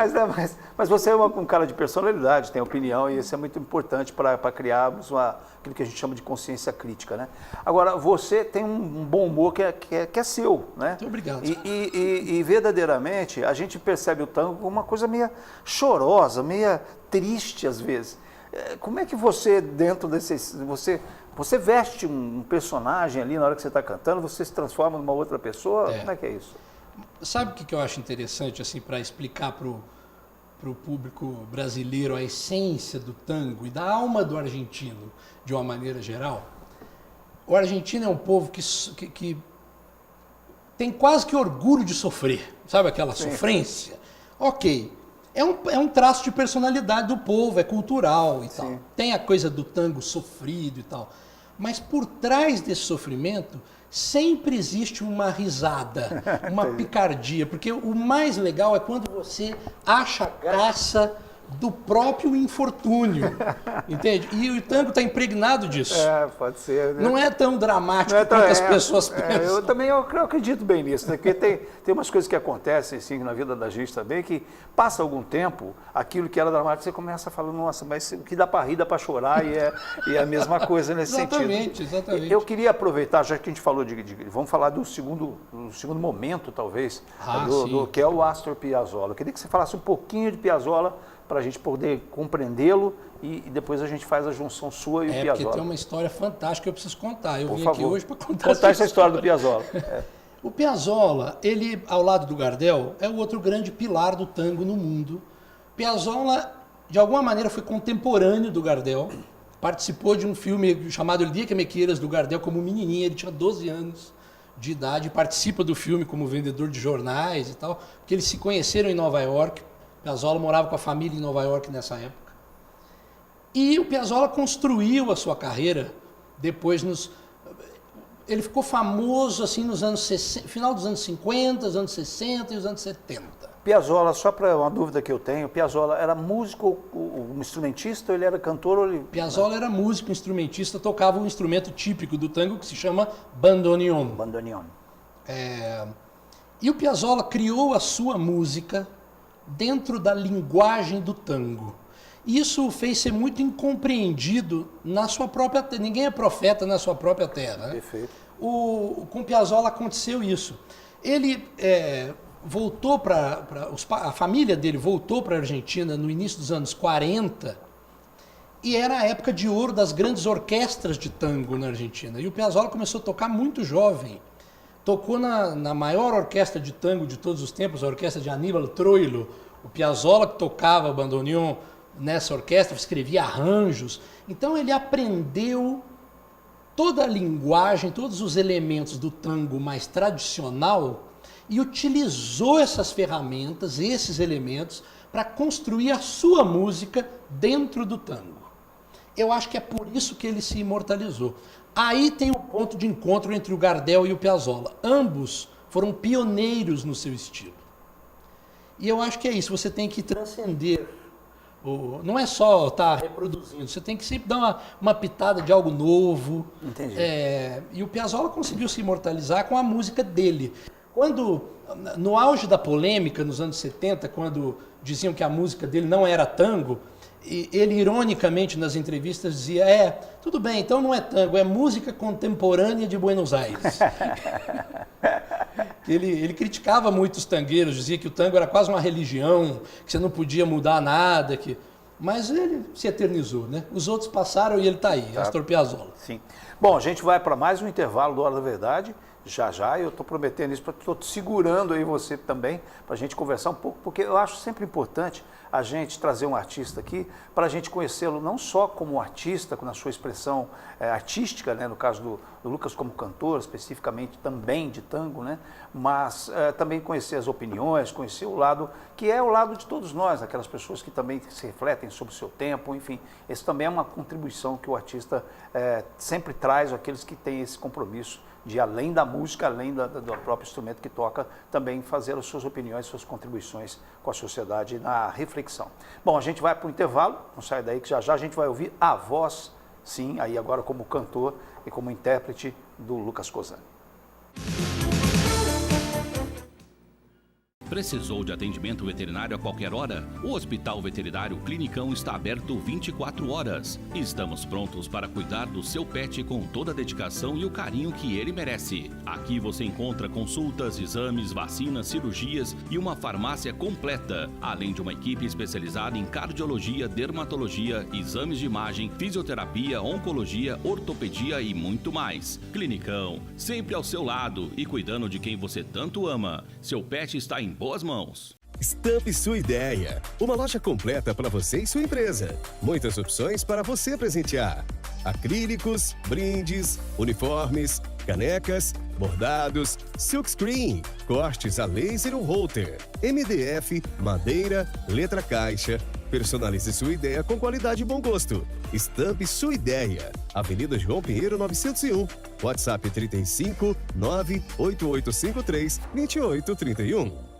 Mas você é um cara de personalidade, tem opinião e isso é muito importante para criarmos aquilo que a gente chama de consciência crítica, né? Agora, você tem um bom humor que é seu, né? Muito obrigado. E verdadeiramente a gente percebe o tango como uma coisa meio chorosa, meio triste às vezes. Como é que você, dentro desse... Você veste um personagem ali na hora que você está cantando, você se transforma numa outra pessoa? Como é que é isso? Sabe o que eu acho interessante, assim, para explicar para o público brasileiro a essência do tango e da alma do argentino, de uma maneira geral? O argentino é um povo que tem quase que orgulho de sofrer, sabe aquela sofrência? Ok, é um traço de personalidade do povo, é cultural e tal. Tem a coisa do tango sofrido e tal. Mas por trás desse sofrimento sempre existe uma risada, uma picardia, porque o mais legal é quando você acha graça do próprio infortúnio, entende? E o tango está impregnado disso. Pode ser. Né? Não é tão dramático quanto as pessoas pensam. Eu acredito bem nisso, né? Porque tem umas coisas que acontecem assim, na vida da gente também, que passa algum tempo, aquilo que era dramático, você começa a falar, nossa, mas o que dá para rir, dá para chorar, e é a mesma coisa nesse sentido. Exatamente. Eu queria aproveitar, já que a gente falou vamos falar do segundo momento, talvez, que é o Astor Piazzolla. Eu queria que você falasse um pouquinho de Piazzolla, para a gente poder compreendê-lo e depois a gente faz a junção sua e o Piazzolla. Porque tem uma história fantástica que eu preciso contar. Eu vim favor. aqui hoje para contar essa história do Piazzolla. O Piazzolla, ele, ao lado do Gardel, é o outro grande pilar do tango no mundo. Piazzolla, de alguma maneira, foi contemporâneo do Gardel, participou de um filme chamado El Dia que Me Quieras, do Gardel, como menininha, ele tinha 12 anos de idade, participa do filme como vendedor de jornais e tal, porque eles se conheceram em Nova York. Piazzolla morava com a família em Nova York nessa época. E o Piazzolla construiu a sua carreira depois ele ficou famoso assim nos anos 60, final dos anos 50, os anos 60 e os anos 70. Piazzolla, só para uma dúvida que eu tenho, Piazzolla era músico, um instrumentista, ou ele era cantor? Ou ele... Piazzolla era músico, instrumentista, tocava um instrumento típico do tango que se chama bandoneon. Bandoneon. E o Piazzolla criou a sua música dentro da linguagem do tango. Isso o fez ser muito incompreendido na sua própria terra. Ninguém é profeta na sua própria terra. Né? Perfeito. Com Piazzolla aconteceu isso. Ele voltou a família dele voltou para a Argentina no início dos anos 40 e era a época de ouro das grandes orquestras de tango na Argentina. E o Piazzolla começou a tocar muito jovem. Tocou na maior orquestra de tango de todos os tempos, a orquestra de Aníbal Troilo. O Piazzolla que tocava bandoneon nessa orquestra, escrevia arranjos. Então ele aprendeu toda a linguagem, todos os elementos do tango mais tradicional e utilizou essas ferramentas, esses elementos, para construir a sua música dentro do tango. Eu acho que é por isso que ele se imortalizou. Aí tem o ponto de encontro entre o Gardel e o Piazzolla. Ambos foram pioneiros no seu estilo. E eu acho que é isso, você tem que transcender. Não é só estar reproduzindo, você tem que sempre dar uma pitada de algo novo. Entendi. E o Piazzolla conseguiu se imortalizar com a música dele. No auge da polêmica, nos anos 70, quando diziam que a música dele não era tango, ele ironicamente nas entrevistas dizia, tudo bem, então não é tango, é música contemporânea de Buenos Aires. Ele criticava muito os tangueiros, dizia que o tango era quase uma religião, que você não podia mudar nada, mas ele se eternizou, né? Os outros passaram e ele está aí, Astor Piazzolla. Sim. Bom, a gente vai para mais um intervalo do Hora da Verdade. já já, eu estou prometendo isso, estou segurando aí você também, para a gente conversar um pouco, porque eu acho sempre importante a gente trazer um artista aqui, para a gente conhecê-lo não só como artista, na sua expressão artística, né, no caso do Lucas como cantor, especificamente também de tango, né, mas também conhecer as opiniões, conhecer o lado, que é o lado de todos nós, aquelas pessoas que também se refletem sobre o seu tempo, enfim, esse também é uma contribuição que o artista sempre traz, aqueles que têm esse compromisso de, além da música, além do próprio instrumento que toca, também fazer as suas opiniões, suas contribuições com a sociedade na reflexão. Bom, a gente vai para o intervalo, não sai daí que já já a gente vai ouvir a voz, sim, aí agora como cantor e como intérprete do Lucas Cozzani. Precisou de atendimento veterinário a qualquer hora? O Hospital Veterinário Clinicão está aberto 24 horas. Estamos prontos para cuidar do seu pet com toda a dedicação e o carinho que ele merece. Aqui você encontra consultas, exames, vacinas, cirurgias e uma farmácia completa, além de uma equipe especializada em cardiologia, dermatologia, exames de imagem, fisioterapia, oncologia, ortopedia e muito mais. Clinicão, sempre ao seu lado e cuidando de quem você tanto ama. Seu pet está em boas mãos. Estampe sua ideia. Uma loja completa para você e sua empresa. Muitas opções para você presentear. Acrílicos, brindes, uniformes, canecas, bordados, silkscreen, cortes a laser ou holter, MDF, madeira, letra caixa. Personalize sua ideia com qualidade e bom gosto. Estampe sua ideia. Avenida João Pinheiro 901. WhatsApp 35 98853 2831.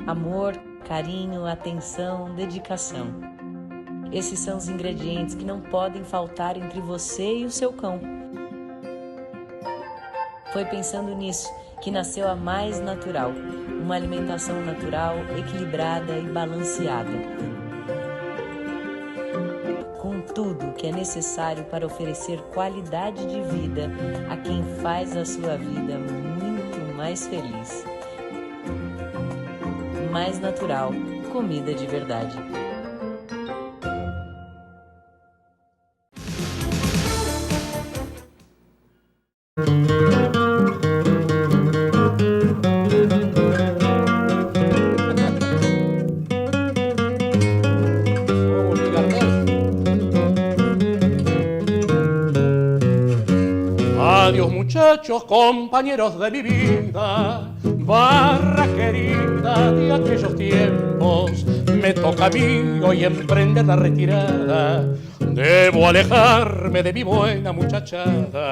Amor, carinho, atenção, dedicação. Esses são os ingredientes que não podem faltar entre você e o seu cão. Foi pensando nisso que nasceu a Mais Natural, uma alimentação natural, equilibrada e balanceada. Com tudo que é necessário para oferecer qualidade de vida a quem faz a sua vida muito mais feliz. Mais Natural, comida de verdade. Adiós muchachos, compañeros de mi vida, barra querida de aquellos tiempos, me toca a mí hoy emprender la retirada, debo alejarme de mi buena muchachada.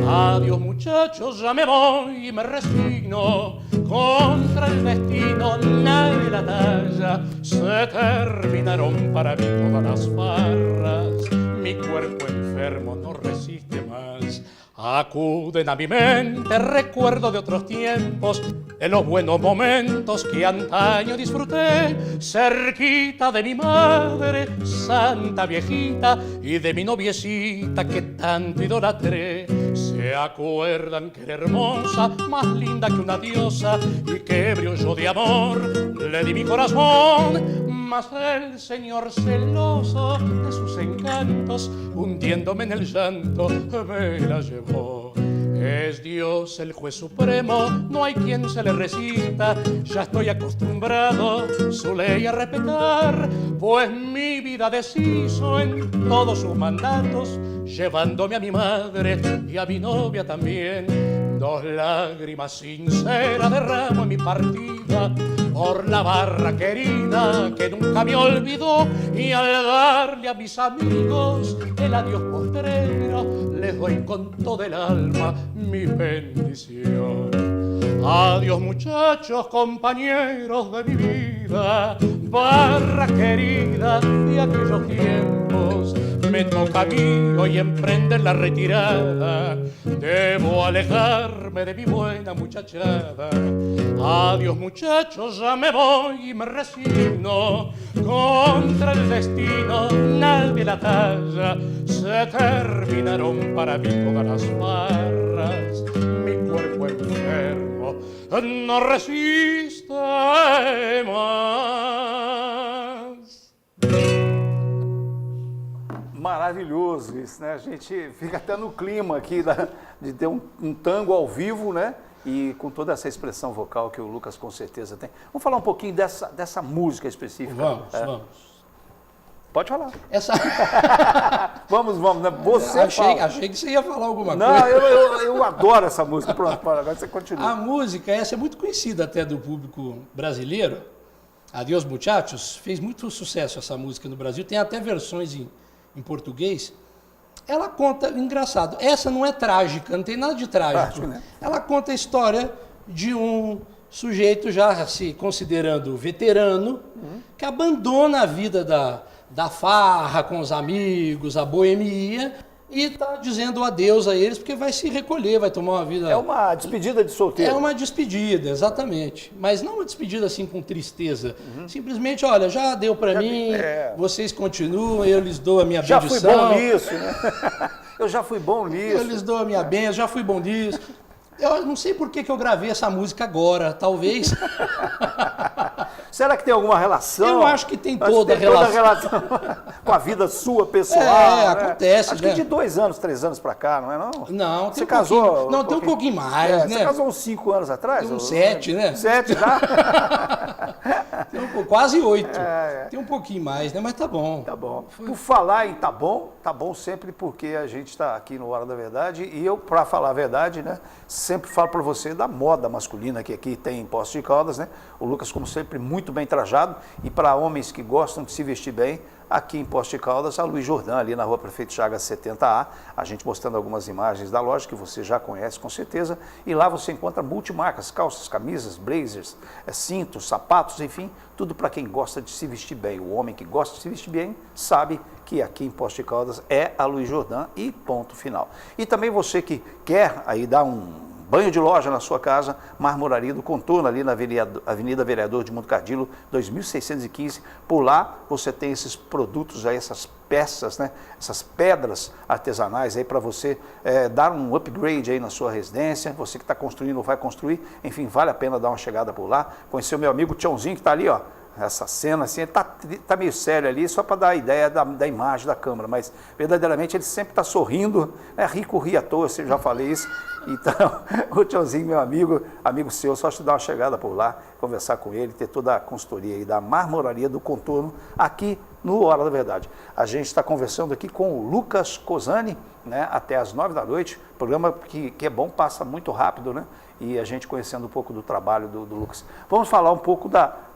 Adiós muchachos, ya me voy y me resigno, contra el destino nadie la talla, se terminaron para mí todas las farras, mi cuerpo enfermo no resiste más. Acuden a mi mente recuerdo de otros tiempos, de los buenos momentos que antaño disfruté, cerquita de mi madre, santa viejita, y de mi noviecita que tanto idolatré. Se acuerdan que era hermosa, más linda que una diosa, y que ebrio yo de amor le di mi corazón. Mas el señor celoso de sus encantos, hundiéndome en el llanto, me la llevó. Es Dios el juez supremo, no hay quien se le resista, ya estoy acostumbrado su ley a respetar, pues mi vida deshizo en todos sus mandatos, llevándome a mi madre y a mi novia también. Dos lágrimas sinceras derramo en mi partida por la barra querida que nunca me olvidó, y al darle a mis amigos el adiós postrero les doy con todo el alma mi bendición. Adiós muchachos, compañeros de mi vida, barra querida de aquellos tiempos, me toca a mí hoy emprender la retirada, debo alejarme de mi buena muchachada. Adiós muchachos, ya me voy y me resigno, contra el destino nadie la talla, se terminaron para mí todas las farras, mi cuerpo enfermo no resiste más. Maravilhoso isso, né? A gente fica até no clima aqui de ter um tango ao vivo, né? E com toda essa expressão vocal que o Lucas com certeza tem. Vamos falar um pouquinho dessa música específica. Vamos. Pode falar. Essa... vamos, né? Você achei que você ia falar alguma coisa. Não, eu adoro essa música. Pronto, agora você continua. A música, essa é muito conhecida até do público brasileiro. Adiós Muchachos, fez muito sucesso essa música no Brasil. Tem até versões em português. Ela conta, engraçado, essa não é trágica, não tem nada de trágico. Né? Ela conta a história de um sujeito já se considerando veterano, que abandona a vida da farra com os amigos, a boemia, e está dizendo adeus a eles, porque vai se recolher, vai tomar uma vida... É uma despedida de solteiro. É uma despedida, exatamente. Mas não uma despedida assim com tristeza. Simplesmente, olha, já deu para mim, vocês continuam, eu lhes dou a minha bendição. Já fui bom nisso, né? Eu já fui bom nisso. Eu lhes dou a minha benção, já fui bom nisso. Eu não sei por que eu gravei essa música agora, talvez. Será que tem alguma relação? Eu acho que tem toda a relação. Com a vida sua, pessoal. Né? Acontece, acho né? que de 2 anos, 3 anos pra cá, não é não? Não, tem você casou? Não, tem um pouquinho mais, né? Você casou uns 5 anos atrás? Tem uns 7, né? 7 já? Quase 8. Tem um pouquinho mais, né? Mas tá bom. Tá bom. Por falar em tá bom sempre porque a gente está aqui no Hora da Verdade e eu, para falar a verdade, né? Sempre falo para você da moda masculina que aqui tem em Poços de Caldas, né? O Lucas, como sempre, muito bem trajado. E para homens que gostam de se vestir bem, aqui em Poços de Caldas, a Luiz Jordan, ali na Rua Prefeito Chagas 70A, a gente mostrando algumas imagens da loja que você já conhece com certeza. E lá você encontra multimarcas, calças, camisas, blazers, cintos, sapatos, enfim, tudo para quem gosta de se vestir bem. O homem que gosta de se vestir bem sabe que aqui em Poços de Caldas é a Luiz Jordan e ponto final. E também você que quer aí dar um banho de loja na sua casa, Marmoraria do Contorno, ali na Avenida Vereador de Monte Cardilo, 2615. Por lá você tem esses produtos aí, essas peças, né? Essas pedras artesanais aí para você dar um upgrade aí na sua residência. Você que está construindo ou vai construir, enfim, vale a pena dar uma chegada por lá. Conhecer o meu amigo Tiãozinho que está ali, ó. Essa cena, assim, ele tá meio sério ali, só para dar a ideia da imagem da câmera, mas verdadeiramente ele sempre está sorrindo, rico ri à toa, eu já falei isso. Então, o Tiãozinho, meu amigo seu, só te dar uma chegada por lá, conversar com ele, ter toda a consultoria aí da Marmoraria do Contorno, aqui no Hora da Verdade. A gente está conversando aqui com o Lucas Cosani, né, até às 9 da noite, programa que é bom, passa muito rápido, né? E a gente conhecendo um pouco do trabalho do Lucas. Vamos falar um pouco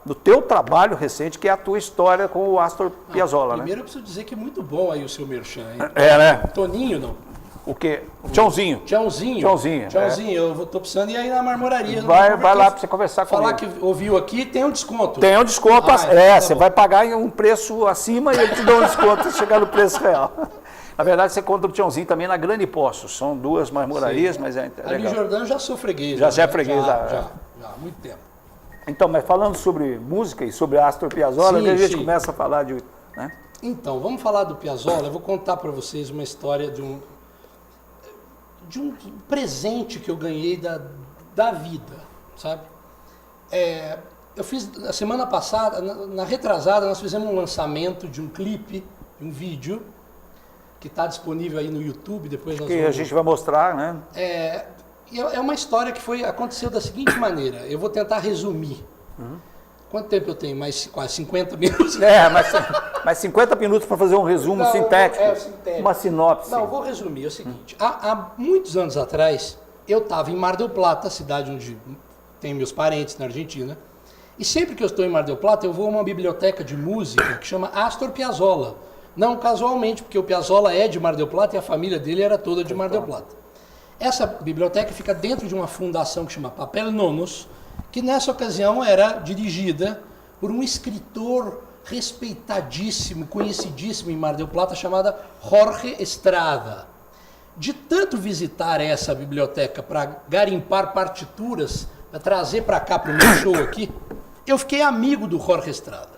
do teu trabalho recente, que é a tua história com o Astor Piazzolla, primeiro eu preciso dizer que é muito bom aí o seu merchan, hein? Né? Toninho, não? O quê? Tiãozinho. Tiãozinho, eu tô precisando ir aí na Marmoraria. Vai lá para você conversar com ele. Falar que ouviu aqui, tem um desconto. Tem um desconto, tá você vai pagar em um preço acima e ele te dá um desconto se chegar no preço real. Na verdade, você encontra o Tiãozinho também na Grande Poços. São 2 marmorarias, mas é legal. Ali em Jordão já sou freguês. Já é freguês. Já, há muito tempo. Então, mas falando sobre música e sobre Astor Piazzolla, a gente começa a falar de... Né? Então, vamos falar do Piazzolla. Eu vou contar para vocês uma história de um presente que eu ganhei da vida, sabe? Eu fiz, na semana passada, na retrasada, nós fizemos um lançamento de um clipe, de um vídeo, que está disponível aí no YouTube, depois nós vamos... a gente vai mostrar, né? É uma história que aconteceu da seguinte maneira, eu vou tentar resumir. Quanto tempo eu tenho? Mais quase 50 minutos? Mas 50 minutos para fazer um resumo sintético, uma sinopse. Não, vou resumir, é o seguinte, há muitos anos atrás, eu estava em Mar del Plata, cidade onde tenho meus parentes na Argentina, e sempre que eu estou em Mar del Plata, eu vou a uma biblioteca de música que chama Astor Piazzolla. Não casualmente, porque o Piazzolla é de Mar del Plata e a família dele era toda de Mar del Plata. Essa biblioteca fica dentro de uma fundação que chama Papel Nonos, que nessa ocasião era dirigida por um escritor respeitadíssimo, conhecidíssimo em Mar del Plata, chamado Jorge Estrada. De tanto visitar essa biblioteca para garimpar partituras, para trazer para cá, para o meu show aqui, eu fiquei amigo do Jorge Estrada.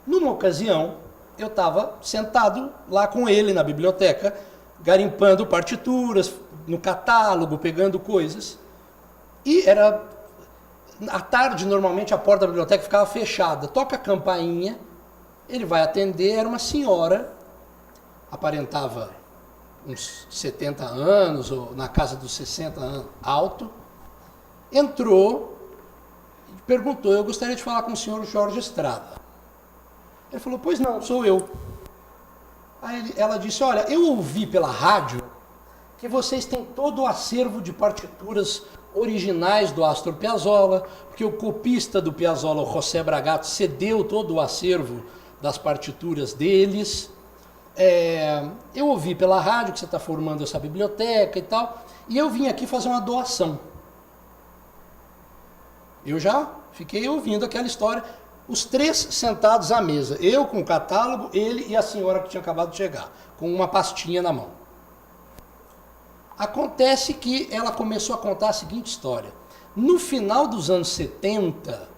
Numa ocasião, eu estava sentado lá com ele na biblioteca, garimpando partituras, no catálogo, pegando coisas. E era à tarde, normalmente, a porta da biblioteca ficava fechada. Toca a campainha, ele vai atender, era uma senhora, aparentava uns 70 anos, ou na casa dos 60 anos, alto, entrou e perguntou, eu gostaria de falar com o senhor Jorge Estrada. Ele falou, pois não, sou eu. Aí ela disse, olha, eu ouvi pela rádio que vocês têm todo o acervo de partituras originais do Astor Piazzolla, porque o copista do Piazzolla, o José Bragato, cedeu todo o acervo das partituras deles. Eu ouvi pela rádio que você está formando essa biblioteca e tal, e eu vim aqui fazer uma doação. Eu já fiquei ouvindo aquela história, os três sentados à mesa, eu com o catálogo, ele e a senhora que tinha acabado de chegar, com uma pastinha na mão. Acontece que ela começou a contar a seguinte história. No final dos anos 70,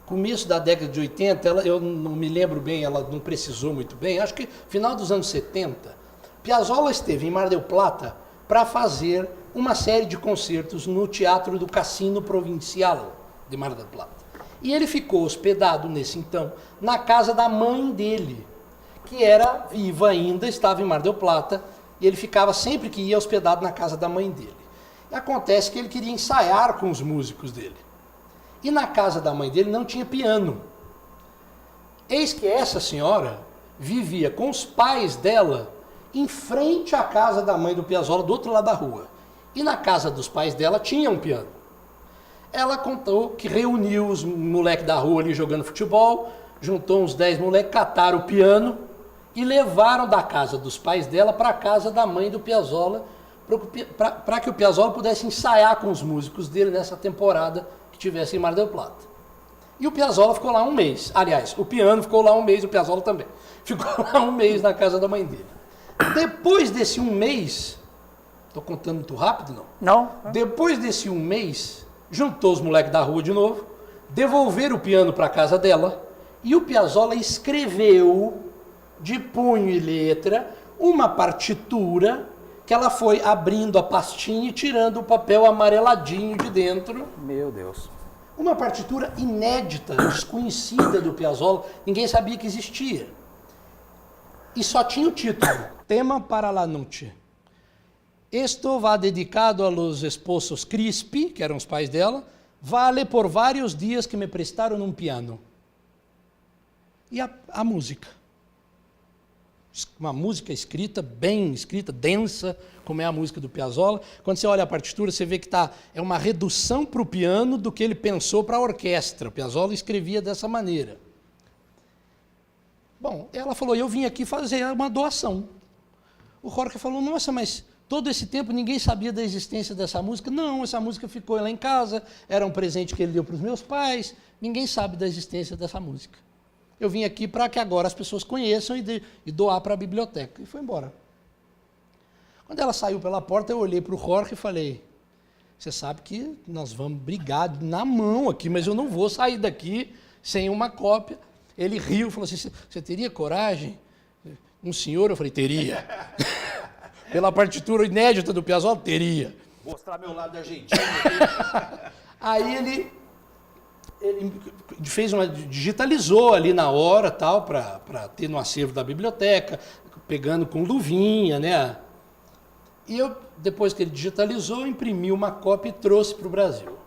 começo da década de 80, eu não me lembro bem, ela não precisou muito bem, acho que final dos anos 70, Piazzolla esteve em Mar del Plata para fazer uma série de concertos no Teatro do Cassino Provincial de Mar del Plata. E ele ficou hospedado nesse então, na casa da mãe dele, que era viva ainda, estava em Mar del Plata, e ele ficava sempre que ia hospedado na casa da mãe dele. E acontece que ele queria ensaiar com os músicos dele. E na casa da mãe dele não tinha piano. Eis que essa senhora vivia com os pais dela em frente à casa da mãe do Piazzolla, do outro lado da rua. E na casa dos pais dela tinha um piano. Ela contou que reuniu os moleques da rua ali jogando futebol, juntou uns 10 moleques, cataram o piano e levaram da casa dos pais dela para a casa da mãe do Piazzolla, para que o Piazzolla pudesse ensaiar com os músicos dele nessa temporada que tivesse em Mar del Plata. E o Piazzolla ficou lá um mês. Aliás, o piano ficou lá um mês, o Piazzolla também. Ficou lá um mês na casa da mãe dele. Depois desse um mês, estou contando muito rápido, não? Não. Depois desse um mês, juntou os moleques da rua de novo, devolveram o piano para a casa dela, e o Piazzolla escreveu, de punho e letra, uma partitura que ela foi abrindo a pastinha e tirando o papel amareladinho de dentro. Meu Deus. Uma partitura inédita, desconhecida do Piazzolla, ninguém sabia que existia. E só tinha o título, Tema para la Noche. Esto va dedicado a los esposos Crispi, que eram os pais dela, vale por vários dias que me prestaram um piano. E a música. Uma música escrita, bem escrita, densa, como é a música do Piazzolla. Quando você olha a partitura, você vê que é uma redução para o piano do que ele pensou para a orquestra. O Piazzolla escrevia dessa maneira. Bom, ela falou, eu vim aqui fazer uma doação. O Jorge falou, nossa, mas todo esse tempo ninguém sabia da existência dessa música. Não, essa música ficou lá em casa, era um presente que ele deu para os meus pais, ninguém sabe da existência dessa música. Eu vim aqui para que agora as pessoas conheçam e doar para a biblioteca. E foi embora. Quando ela saiu pela porta, eu olhei para o Jorge e falei, você sabe que nós vamos brigar na mão aqui, mas eu não vou sair daqui sem uma cópia. Ele riu e falou assim, você teria coragem? Um senhor, eu falei, teria. Pela partitura inédita do Piazzolla, teria. Mostrar meu lado argentino. Aí ele digitalizou ali na hora, tal, para ter no acervo da biblioteca, pegando com luvinha, né? E eu, depois que ele digitalizou, imprimi uma cópia e trouxe para o Brasil.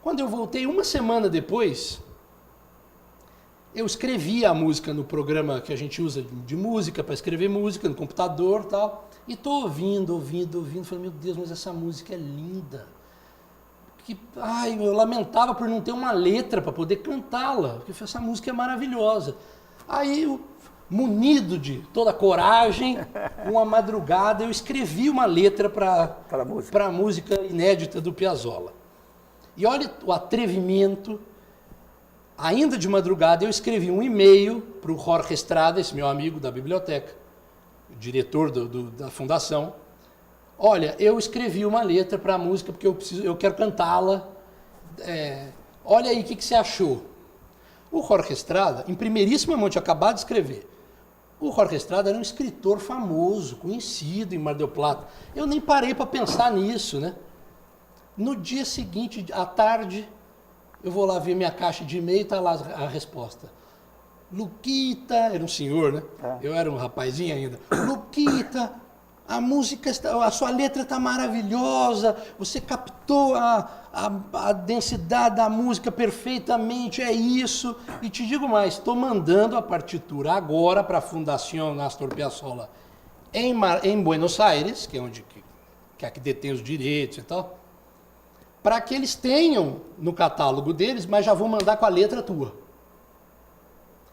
Quando eu voltei, uma semana depois, eu escrevi a música no programa que a gente usa de música, para escrever música no computador e tal, e estou ouvindo, falei, meu Deus, mas essa música é linda. Eu lamentava por não ter uma letra para poder cantá-la, porque essa música é maravilhosa. Aí, munido de toda a coragem, uma madrugada, eu escrevi uma letra para a música inédita do Piazzolla. E olha o atrevimento. Ainda de madrugada, eu escrevi um e-mail para o Jorge Estrada, esse meu amigo da biblioteca, o diretor da fundação. Olha, eu escrevi uma letra para a música porque eu quero cantá-la. Olha aí, o que você achou? O Jorge Estrada, em primeiríssima mão, tinha acabado de escrever. O Jorge Estrada era um escritor famoso, conhecido em Mar del Plata. Eu nem parei para pensar nisso, né? No dia seguinte, à tarde, eu vou lá ver minha caixa de e-mail e está lá a resposta. Luquita, era um senhor, né? Eu era um rapazinho ainda. Luquita, a música, a sua letra está maravilhosa, você captou a densidade da música perfeitamente, é isso. E te digo mais, estou mandando a partitura agora para a Fundação Astor Piazzolla em Buenos Aires, que é onde que é que detém os direitos e tal, para que eles tenham no catálogo deles, mas já vou mandar com a letra tua.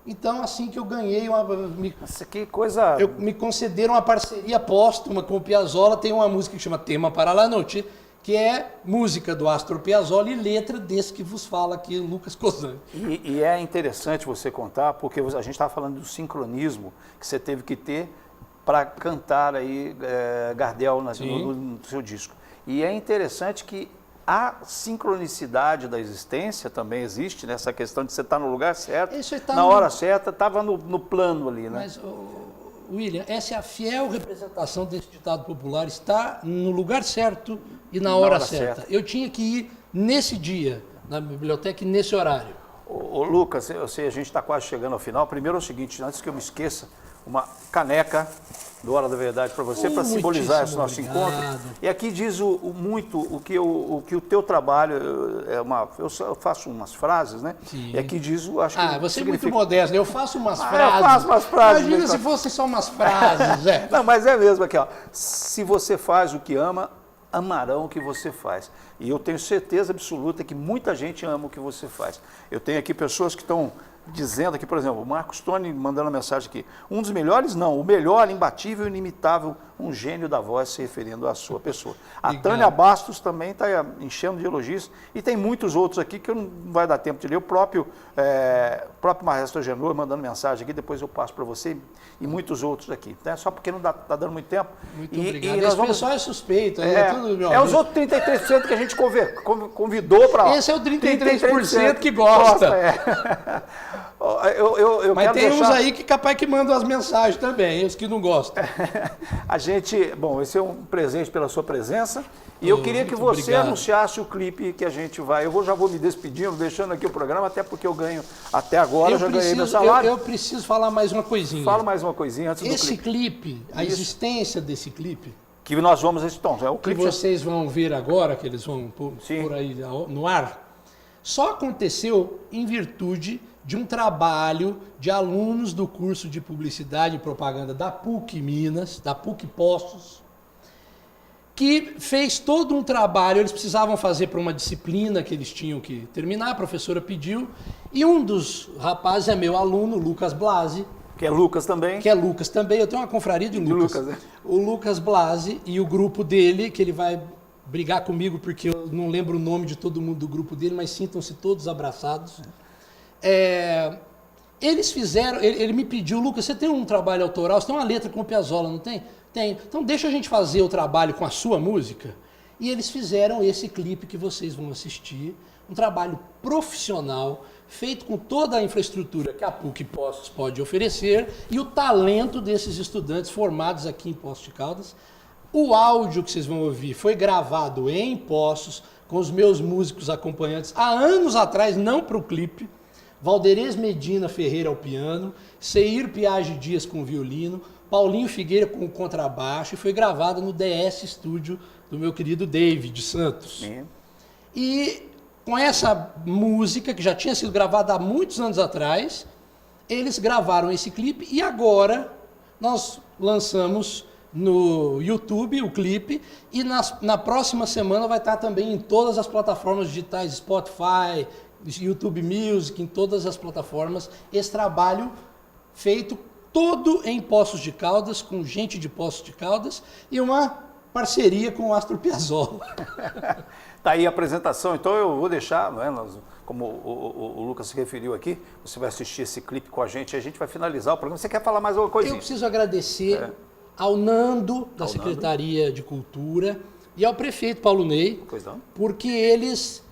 Então, assim que eu ganhei Nossa, que coisa... me concederam uma parceria póstuma com o Piazzolla, tem uma música que chama Tema para la Noche, que é música do Astor Piazzolla e letra desse que vos fala aqui, Lucas Cosan. E é interessante você contar, porque a gente estava falando do sincronismo que você teve que ter para cantar aí Gardel no seu disco. E é interessante que a sincronicidade da existência também existe, nessa questão de você estar no lugar certo, na hora certa, estava no plano ali, né? Mas, William, essa é a fiel representação desse ditado popular, está no lugar certo e na hora certa. Eu tinha que ir nesse dia, na biblioteca e nesse horário. Ô Lucas, eu sei, a gente está quase chegando ao final. Primeiro é o seguinte, antes que eu me esqueça, uma caneca do Hora da Verdade para você, para simbolizar esse nosso encontro. E aqui diz muito o que o teu trabalho eu faço umas frases, né? Sim. E aqui diz, acho que você significa... é muito modesto, eu faço umas frases. Eu faço umas frases. Imagina se fossem só umas frases, Não, mas é mesmo aqui, ó. Se você faz o que ama, amarão o que você faz. E eu tenho certeza absoluta que muita gente ama o que você faz. Eu tenho aqui pessoas que estão dizendo aqui, por exemplo, o Marcos Tony mandando uma mensagem aqui, um dos melhores não, o melhor, imbatível, inimitável, um gênio da voz se referindo à sua pessoa. A Tânia Bastos também está enchendo de elogios e tem muitos outros aqui que não vai dar tempo de ler, o próprio Maestro Genor mandando mensagem aqui, depois eu passo para você e muitos outros aqui, né? Só porque não está dando muito tempo. Muito obrigado. Esse pessoal é suspeito, tudo meu os outros 33% que a gente convidou para... Esse é o 33% que gosta. Mas tem uns aí que capaz que mandam as mensagens também, os que não gostam. A gente, esse é um presente pela sua presença. E eu queria que você anunciasse o clipe que a gente vai. Já vou me despedindo, deixando aqui o programa, até porque eu ganho até agora, ganhei meu salário. Eu preciso falar mais uma coisinha. Fala mais uma coisinha antes do clipe. Esse clipe, a existência desse clipe... Que nós vamos... é o clipe que vocês vão ver agora, que eles vão pôr aí no ar, só aconteceu em virtude de um trabalho de alunos do curso de Publicidade e Propaganda da PUC Minas, da PUC Poços, que fez todo um trabalho, eles precisavam fazer para uma disciplina que eles tinham que terminar, a professora pediu, e um dos rapazes é meu aluno, Lucas Blasi. Que é Lucas também. Eu tenho uma confraria de Lucas. Né? O Lucas Blasi e o grupo dele, que ele vai brigar comigo porque eu não lembro o nome de todo mundo do grupo dele, mas sintam-se todos abraçados. Eles fizeram, ele me pediu, Lucas, você tem um trabalho autoral, você tem uma letra com o Piazzolla, não tem? Tem. Então deixa a gente fazer o trabalho com a sua música. E eles fizeram esse clipe que vocês vão assistir, um trabalho profissional, feito com toda a infraestrutura que a PUC Poços pode oferecer e o talento desses estudantes formados aqui em Poços de Caldas. O áudio que vocês vão ouvir foi gravado em Poços, com os meus músicos acompanhantes, há anos atrás, não para o clipe. Valderez Medina Ferreira ao piano, Seir Piage Dias com violino, Paulinho Figueira com contrabaixo, e foi gravado no DS Studio do meu querido David Santos. Sim. E com essa música, que já tinha sido gravada há muitos anos atrás, eles gravaram esse clipe e agora nós lançamos no YouTube o clipe e na próxima semana vai estar também em todas as plataformas digitais, Spotify, YouTube Music, em todas as plataformas, esse trabalho feito todo em Poços de Caldas, com gente de Poços de Caldas e uma parceria com o Astor Piazzolla. Tá aí a apresentação, então eu vou deixar, como o Lucas se referiu aqui, você vai assistir esse clipe com a gente vai finalizar o programa. Você quer falar mais alguma coisinha? Eu preciso agradecer ao Nando, da Secretaria de Cultura, e ao prefeito Paulo Ney, porque eles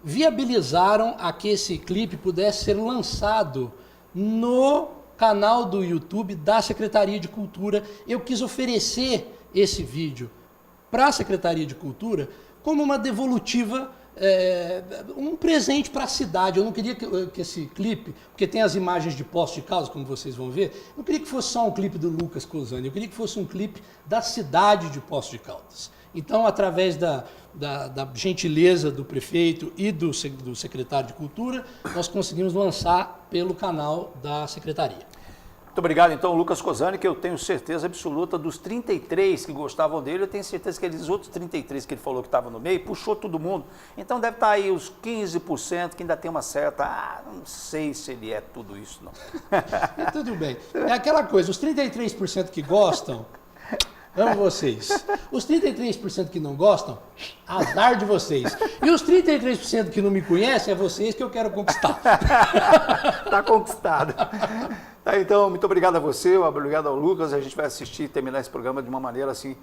viabilizaram a que esse clipe pudesse ser lançado no canal do YouTube da Secretaria de Cultura. Eu quis oferecer esse vídeo para a Secretaria de Cultura como uma devolutiva um presente para a cidade. Eu não queria que esse clipe, porque tem as imagens de Poços de Caldas, como vocês vão ver, eu não queria que fosse só um clipe do Lucas Cosani, eu queria que fosse um clipe da cidade de Poços de Caldas. Então, através da gentileza do prefeito e do secretário de Cultura, nós conseguimos lançar pelo canal da Secretaria. Muito obrigado, então, Lucas Cosani, que eu tenho certeza absoluta dos 33 que gostavam dele, eu tenho certeza que aqueles outros 33 que ele falou que estavam no meio, puxou todo mundo. Então deve estar aí os 15% que ainda tem uma certa, não sei se ele é tudo isso, não. Tudo bem. É aquela coisa, os 33% que gostam, amo vocês. Os 33% que não gostam, azar de vocês. E os 33% que não me conhecem, é vocês que eu quero conquistar. Está conquistado. Então, muito obrigado a você, obrigado ao Lucas. A gente vai assistir e terminar esse programa de uma maneira assim,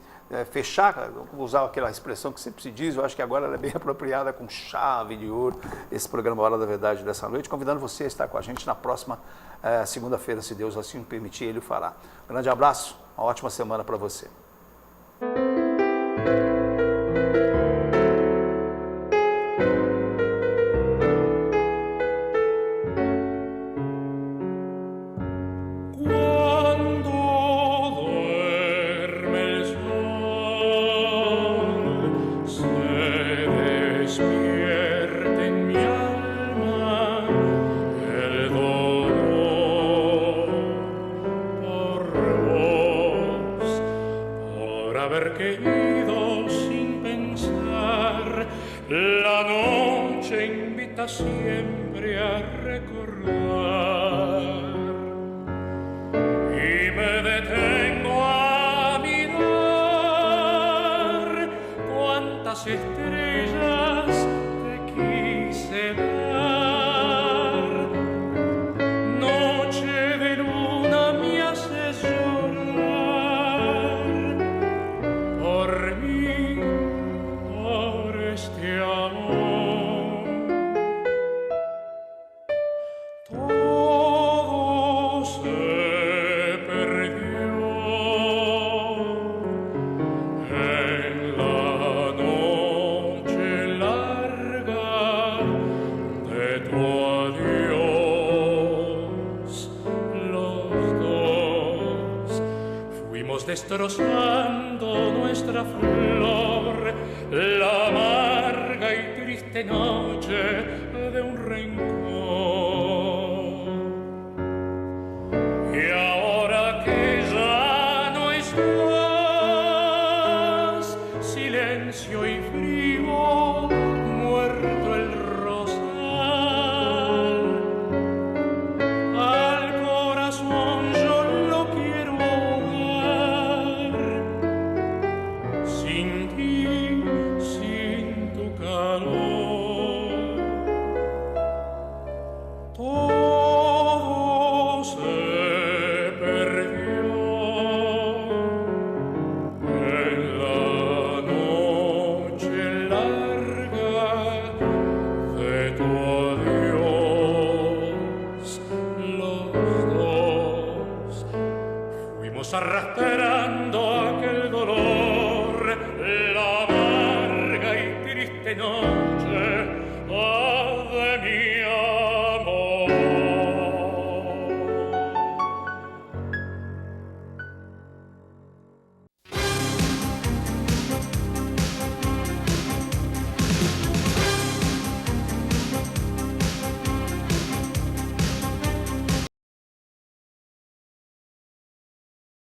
fechar, vou usar aquela expressão que sempre se diz, eu acho que agora ela é bem apropriada, com chave de ouro, esse programa Hora da Verdade dessa noite, convidando você a estar com a gente na próxima segunda-feira, se Deus assim permitir, Ele o fará. Um grande abraço, uma ótima semana para você. Siempre a recordar y me detengo a mirar cuántas estrellas te quise dar. Noche de luna me haces llorar por mí, por este amor. Destrozando nuestra flor, la amarga y triste noche de un rencor. Y ahora que ya no estás, silencio y frío